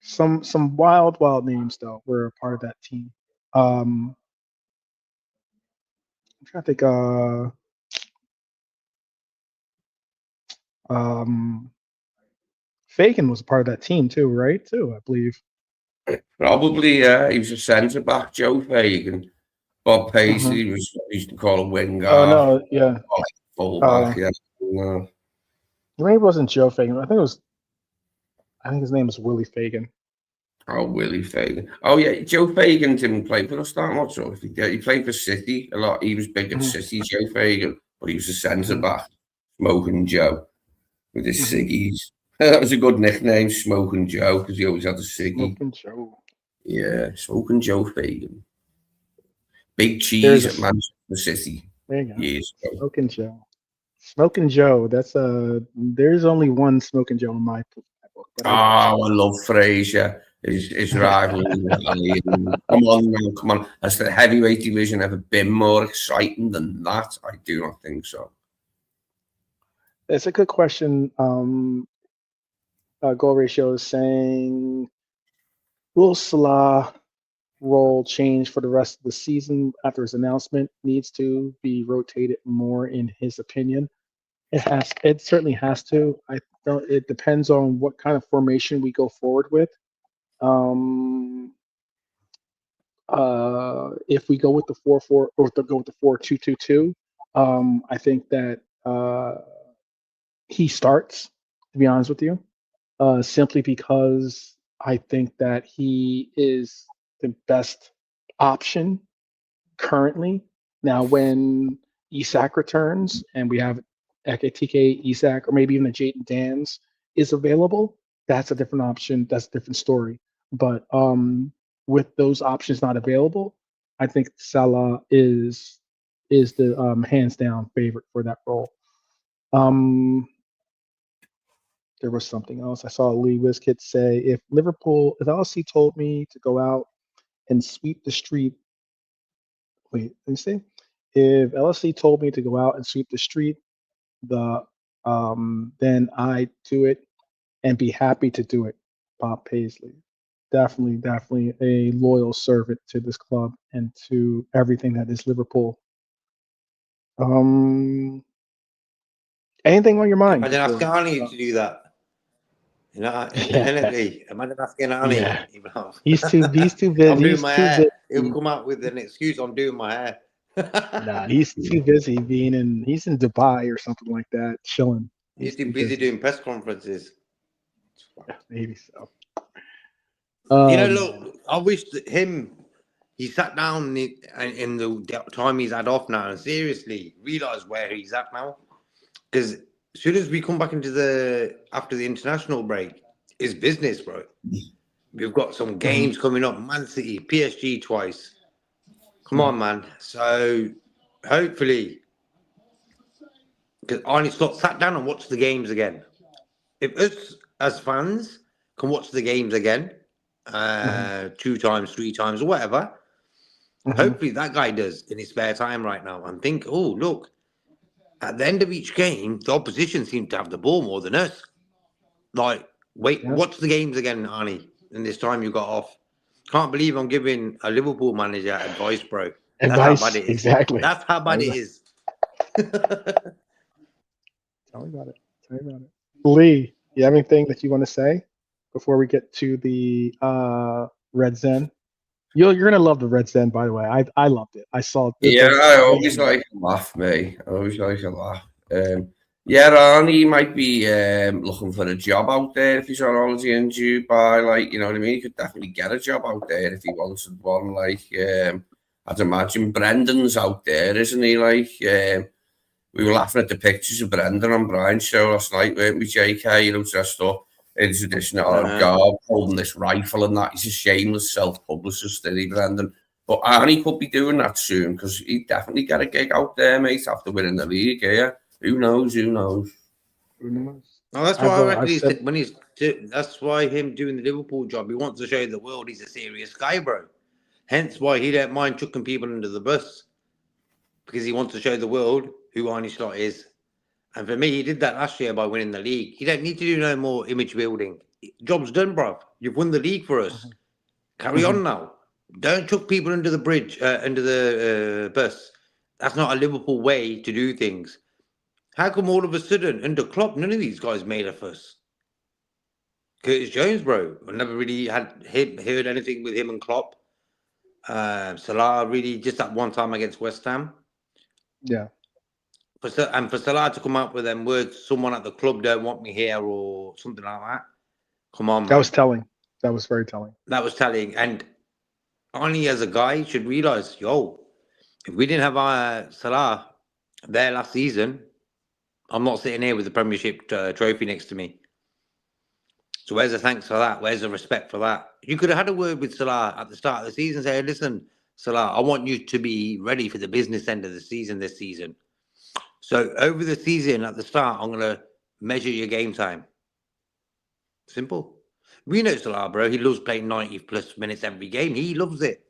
Some wild names though were a part of that team. I'm trying to think. Fagan was a part of that team too, right? I believe. Probably, yeah. He was a centre back, Joe Fagan. Bob Paisley was used to call him winger. Oh no, yeah. Full back, yeah. No. Maybe it wasn't Joe Fagan. I think his name was Willie Fagan. Oh, Willie Fagan. Oh yeah, Joe Fagan didn't play for us that much. So he played for City a lot. He was big at City, Joe Fagan, but he was a centre back, Smoking Joe, with his ciggies. That was a good nickname, Smoking Joe, because he always had a ciggy. Smoking Joe. Yeah, Smoking Joe Fagan. Big cheese at Manchester City. There you go. Years ago. Smoking Joe. Smoking Joe. That's there's only one Smoking Joe in my book. I love Fraser. his rivalry with Ali. Come on, man, come on. Has the heavyweight division ever been more exciting than that? I do not think so. It's a good question. Goal ratio is saying, will Salah role change for the rest of the season after his announcement? Needs to be rotated more, in his opinion. It certainly has to. It depends on what kind of formation we go forward with. If we go with the 4-4 or go with the 4-2-2-2, I think that he starts, to be honest with you, simply because I think that he is the best option currently. Now, when Isak returns and we have Ekitike, Isak, or maybe even the Jayden Dans is available, that's a different option. That's a different story. But with those options not available, I think Salah is the hands down favorite for that role. There was something else. I saw Lee Wiskett say, if LSC told me to go out and sweep the street, wait, let me see. If LSC told me to go out and sweep the street, then I do it and be happy to do it. Bob Paisley. Definitely a loyal servant to this club and to everything that is Liverpool. Anything on your mind? Imagine asking Arnie to do that. You know, definitely. Imagine asking Arnie. Yeah. He's too busy. I'm doing my hair. He'll come out with an excuse. I'm doing my hair. Nah, he's too busy he's in Dubai or something like that, chilling. He's too busy doing press conferences. Yeah, maybe so. Look, I wish that he sat down in the time he's had off now and seriously realised where he's at now. Because as soon as we come back into after the international break, it's business, bro. We've got some games coming up, Man City, PSG twice. Come on, man. So hopefully, because Arne Slot sat down and watched the games again. If us as fans can watch the games again, 2 times, 3 times, or whatever, hopefully that guy does in his spare time right now and think, oh, look, at the end of each game, the opposition seem to have the ball more than us. Like, watch the games again, Arnie, and this time you got off. Can't believe I'm giving a Liverpool manager advice, bro. That's how bad it is. Exactly. That's how bad it is. Tell me about it. Lee, you have anything that you want to say before we get to the Red Zen? You're gonna love the Red Zen, by the way. I loved it. I saw. I always like a laugh, mate. I always like a laugh. Arnie might be looking for a job out there if he's on holiday in Dubai. Like, you know what I mean? He could definitely get a job out there if he wanted one. Like, I'd imagine Brendan's out there, isn't he? Like, we were laughing at the pictures of Brendan on Brian's show last night, weren't we, JK? Dressed up in traditional garb, holding this rifle and that. He's a shameless self-publicist, isn't he, Brendan? But Arnie could be doing that soon because he'd definitely get a gig out there, mate, after winning the league, yeah. Who knows? No, that's why that's why him doing the Liverpool job, he wants to show the world he's a serious guy, bro. Hence why he don't mind chucking people under the bus. Because he wants to show the world who Arne Slot is. And for me, he did that last year by winning the league. He don't need to do no more image building. Job's done, bro. You've won the league for us. Carry on now. Don't chuck people under the bridge, under the bus. That's not a Liverpool way to do things. How come all of a sudden, under Klopp, none of these guys made a fuss? Curtis Jones, bro. I never really heard anything with him and Klopp. Salah really just that one time against West Ham. Yeah. For Salah to come up with them words, someone at the club don't want me here or something like that. Come on, man. That was telling. That was very telling. That was telling. And Arnie, as a guy, should realise, if we didn't have Salah there last season, I'm not sitting here with the Premiership trophy next to me. So where's the thanks for that? Where's the respect for that? You could have had a word with Salah at the start of the season, say, listen, Salah, I want you to be ready for the business end of the season this season. So over the season at the start, I'm going to measure your game time. Simple. We know Salah, bro. He loves playing 90+ minutes every game. He loves it.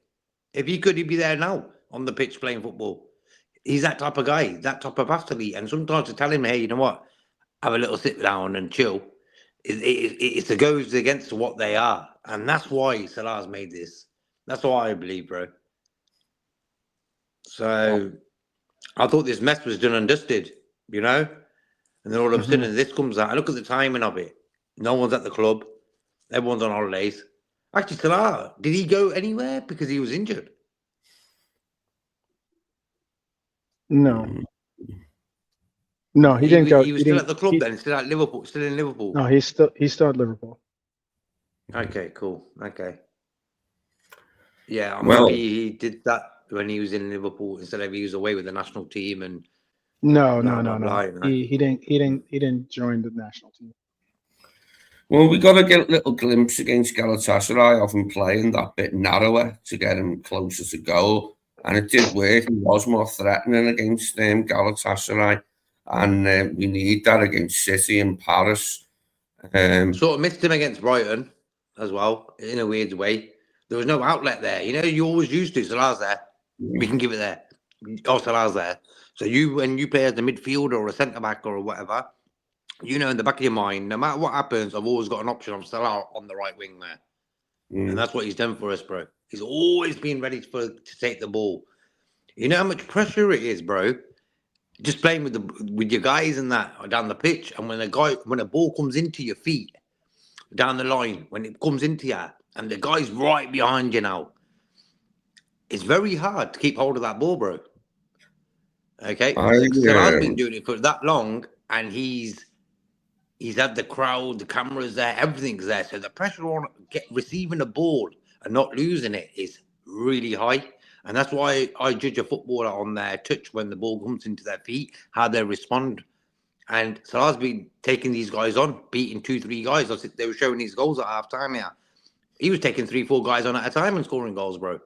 If he could, he'd be there now on the pitch playing football. He's that type of guy, that type of athlete. And sometimes to tell him, hey, you know what, have a little sit down and chill, it goes against what they are. And that's why Salah's made this. That's why I believe, bro. So I thought this mess was done and dusted, you know? And then all of a sudden this comes out. I look at the timing of it. No one's at the club. Everyone's on holidays. Actually, Salah, did he go anywhere because he was injured? No. No, he didn't go. He was still at the club then, still at Liverpool, still in Liverpool. No, he's still at Liverpool. Okay, cool. Okay. Yeah, maybe he did that when he was in Liverpool instead of he was away with the national team and No. He didn't join the national team. Well, we got to get a little glimpse against Galatasaray of him playing that bit narrower to get him closer to goal. And it did work. He was more threatening against Galatasaray. And we need that against City and Paris. Sort of missed him against Brighton as well, in a weird way. There was no outlet there. You know, you always used to. Salah's there. We can give it there. Oh, Salah's there. So when you play as a midfielder or a centre-back or whatever, you know in the back of your mind, no matter what happens, I've always got an option of Salah on the right wing there. And that's what he's done for us, bro. He's always been ready to take the ball. You know how much pressure it is, bro? Just playing with your guys and that down the pitch, and when a ball comes into your feet down the line, when it comes into you, and the guy's right behind you now, it's very hard to keep hold of that ball, bro. Okay, Salah's been doing it for that long, and he's had the crowd, the cameras there, everything's there. So the pressure on receiving a ball and not losing it is really high. And that's why I judge a footballer on their touch when the ball comes into their feet, how they respond. And Salah's been taking these guys on, beating 2-3 guys. They were showing these goals at half time here. He was taking 3-4 guys on at a time and scoring goals, bro.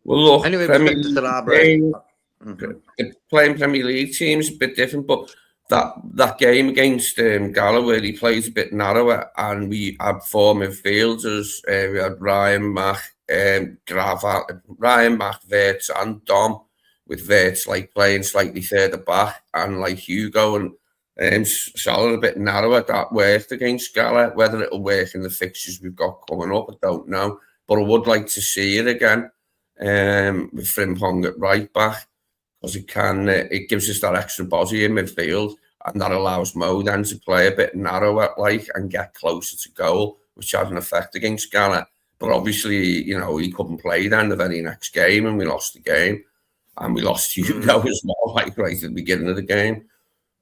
Well, look, anyway, respect to Salah, bro. Playing Premier League teams a bit different, but that game against Gala where he plays a bit narrower, and we had 4 midfielders. We had Ryan Mack, Wirtz, and Dom, with Wirtz like playing slightly further back, and like Hugo and Salah a bit narrower. That worked against Gala. Whether it'll work in the fixtures we've got coming up, I don't know, but I would like to see it again with Frimpong at right back, because it gives us that extra body in midfield, and that allows Mo then to play a bit narrower and get closer to goal, which had an effect against Gala. But obviously, you know, he couldn't play then the very next game, and we lost the game. And we lost Hugo as well, right at the beginning of the game.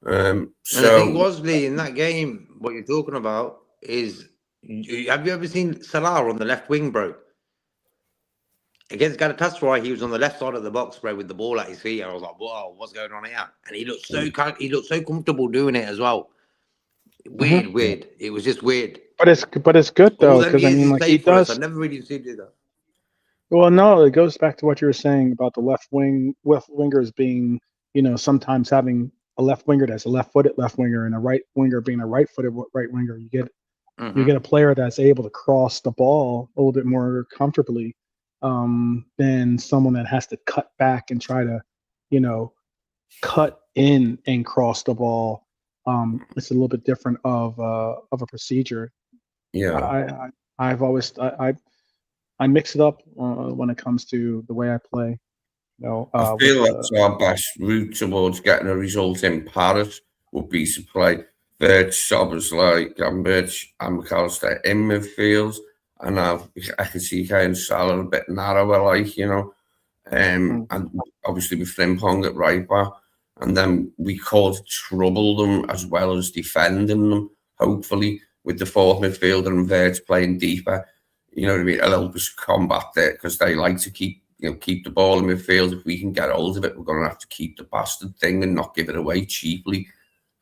So I think, Wesley, in that game, what you're talking about is, have you ever seen Salah on the left wing, bro? Against Galatasaray, he was on the left side of the box, bro, with the ball at his feet. And I was like, whoa, what's going on here? And he looked so comfortable doing it as well. Weird. It was just weird. But it's good though, because I mean, like, he does. I never really seen that. Well, no, it goes back to what you were saying about the left wingers being, you know, sometimes having a left winger that's a left-footed left winger and a right winger being a right-footed right winger. You get a player that's able to cross the ball a little bit more comfortably than someone that has to cut back and try to, you know, cut in and cross the ball. It's a little bit different of a procedure. Yeah, I mix it up when it comes to the way I play. You know, I feel that's our best route towards getting a result in Paris would be to play Wirtz, Szoboszlai, Gambit, and McAllister in midfield, and I can see Kane and Salah a bit narrower, like, you know, and obviously with Frimpong at right back, and then we could trouble them as well as defending them, hopefully, with the 4th midfielder and Wirtz playing deeper. You know what I mean? It'll help us combat that, because they like to keep the ball in midfield. If we can get hold of it, we're going to have to keep the bastard thing and not give it away cheaply.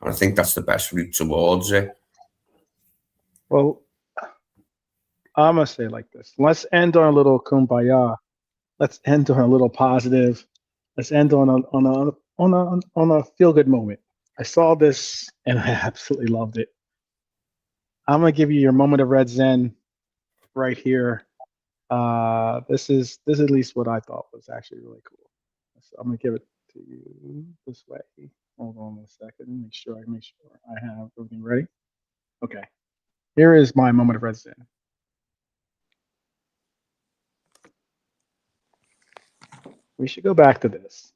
And I think that's the best route towards it. Well, I'm going to say it like this. Let's end on a little kumbaya. Let's end on a little positive. Let's end on a feel-good moment. I saw this and I absolutely loved it. I'm gonna give you your moment of red zen right here. This is at least what I thought was actually really cool. So I'm gonna give it to you this way. Hold on a second. Make sure I have everything ready. Okay. Here is my moment of red zen. We should go back to this.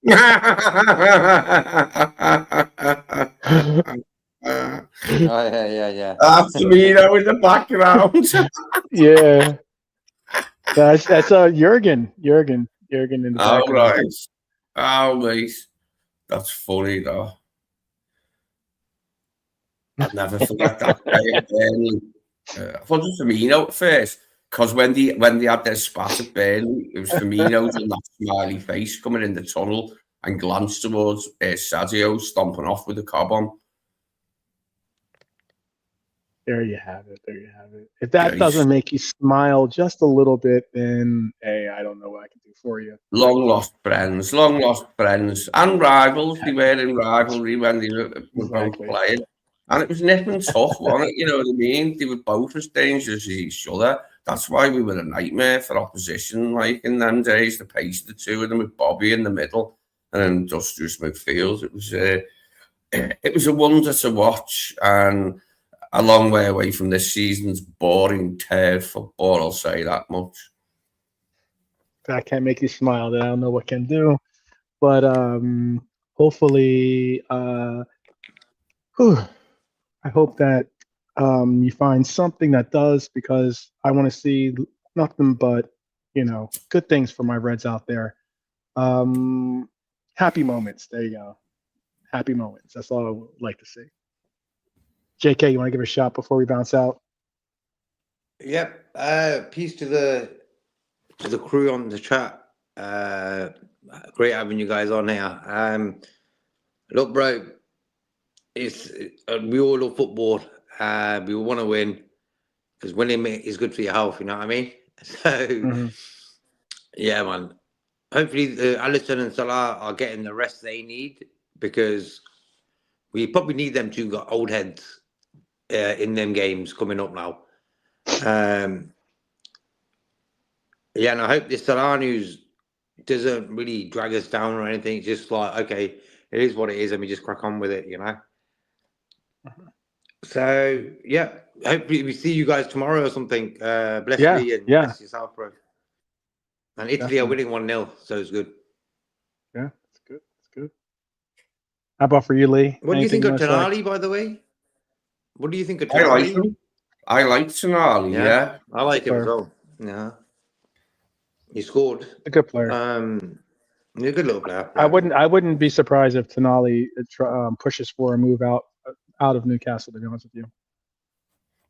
Yeah. Firmino in the background. Yeah. That's Jurgen in the background. Oh, right. Oh, mate. That's funny, though. I'll never forget that day. I thought it was Firmino at first, because when they had their spat at Burnley, it was Firmino's and that smiley face coming in the tunnel and glanced towards Sadio stomping off with the cob on. There you have it. If that doesn't make you smile just a little bit, then hey, I don't know what I can do for you. Long lost friends, and rivals. They were in rivalry when they were both playing. And it was nip and tuck, wasn't it? You know what I mean? They were both as dangerous as each other. That's why we were a nightmare for opposition. Like in them days, the pace of the two of them with Bobby in the middle and then industrious midfield. It was a wonder to watch, and a long way away from this season's boring turf football. I'll say that much. If I can't make you smile, then I don't know what can do. But hopefully, I hope that you find something that does, because I want to see nothing but, good things for my Reds out there. Happy moments. There you go. Happy moments. That's all I would like to see. JK, you want to give a shot before we bounce out? Yep. Peace to the crew on the chat. Great having you guys on here. Look, bro, we all love football. We want to win, because winning is good for your health. You know what I mean? So, yeah, man. Hopefully, Alisson and Salah are getting the rest they need, because we probably need them to got old heads in them games coming up now. Yeah, and I hope this Salah news doesn't really drag us down or anything. It's just like, okay, it is what it is, and we just crack on with it, So, yeah, hopefully we see you guys tomorrow or something. Bless Lee and bless yourself, bro. And Italy are winning 1-0, so it's good. Yeah, it's good. It's good. How about for you, Lee? What do you think of Tonali, by the way? What do you think of Tonali? I like Tonali, yeah. I like him as well. Yeah. He scored. A good player. He's a good little player. I wouldn't be surprised if Tonali pushes for a move out of Newcastle, to be honest with you.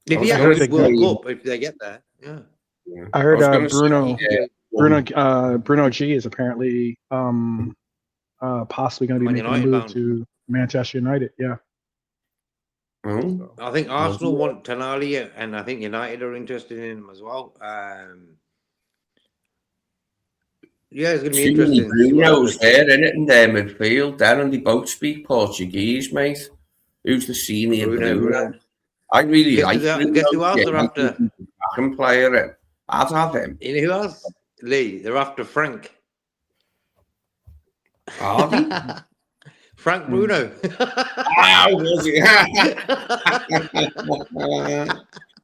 If he actually World Cup, if they get there, yeah. I heard Bruno G is apparently possibly going to be making a move to Manchester United. Yeah. I think Arsenal want Tonali, and I think United are interested in him as well. Yeah, it's going to be interesting. Bruno's there, isn't it, in their midfield? Then, and they both speak Portuguese, mate. Who's the senior Bruno? I really like Bruno. Guess who else they're after? Player. I'd have him. You know who else? Lee, they're after Frank. Are they? Frank Bruno. How was he?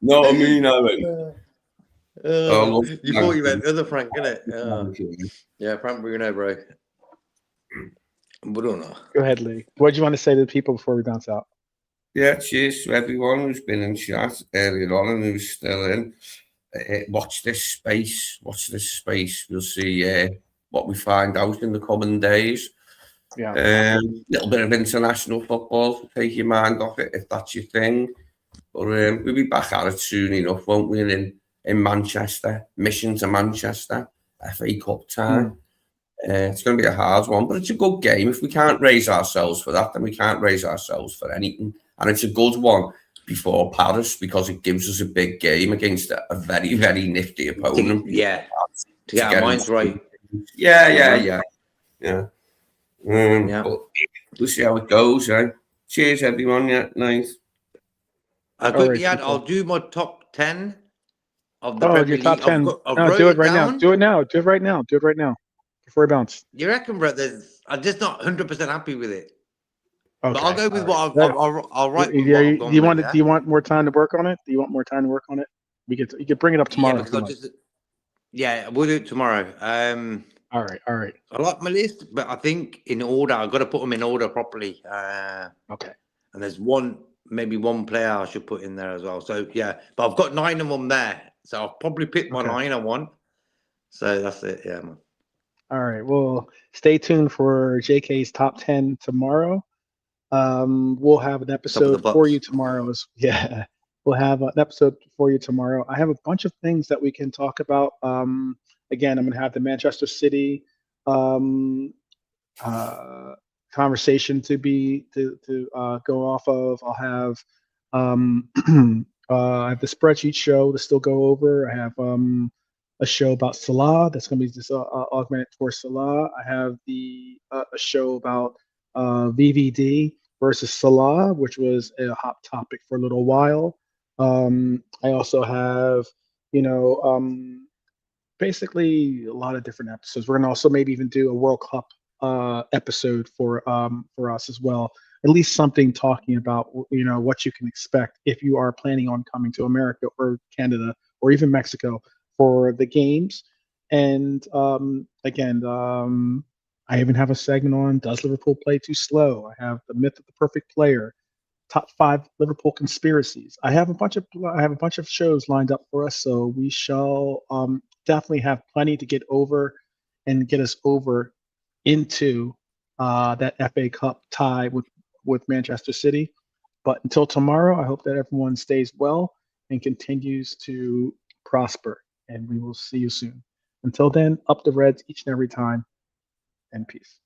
Not a me, no. You thought you meant other Frank, innit? Yeah, Frank Bruno, bro. Bruno. Go ahead, Lee. What do you want to say to the people before we bounce out? Yeah, cheers to everyone who's been in chat earlier on and who's still in. Watch this space. We'll see what we find out in the coming days. Yeah. Little bit of international football to take your mind off it if that's your thing. But we'll be back at it soon enough, won't we? In Manchester, mission to Manchester, FA Cup time. It's going to be a hard one, but it's a good game. If we can't raise ourselves for that, then we can't raise ourselves for anything. And it's a good one before Paris, because it gives us a big game against a very, very nifty opponent. To get our minds right. Yeah. Yeah. But we'll see how it goes, eh? Cheers, everyone. Yeah, nice. I'll All right, quickly add, people. I'll do my top 10 of the Oh, Premier your top League. 10. I've No, wrote do it it right now. down. Do it now. Do it right now. Do it right now before I bounce. You reckon, bro? I'm just not 100% happy with it. Okay. But I'll go with all what right. I'll write with Do what I've you gone with. want Yeah? do you want more time to work on it? Do you want more time to work on it? You could bring it up tomorrow. Yeah, because we'll do it tomorrow. All right. I like my list, but I think in order, I've got to put them in order properly. Okay. And there's maybe one player I should put in there as well. So yeah, but I've got 9 of them there. So I'll probably pick my 9 I want. So that's it. Yeah, man. All right. Well, stay tuned for JK's top 10 tomorrow. We'll have an episode for you tomorrow. We'll have an episode for you tomorrow. I have a bunch of things that we can talk about. Again, I'm going to have the Manchester City conversation to go off of. I'll have I have the spreadsheet show to still go over. I have a show about Salah that's going to be just augmented for Salah. I have a show about VVD versus Salah, which was a hot topic for a little while. I also have, basically a lot of different episodes. We're going to also maybe even do a World Cup episode for us as well. At least something talking about what you can expect if you are planning on coming to America or Canada or even Mexico for the games. And again, I even have a segment on does Liverpool play too slow? I have the myth of the perfect player, top 5 Liverpool conspiracies. I have a bunch of shows lined up for us, so we shall definitely have plenty to get over and get us over into that FA Cup tie with Manchester City. But until tomorrow, I hope that everyone stays well and continues to prosper, and we will see you soon. Until then, up the Reds each and every time, and peace.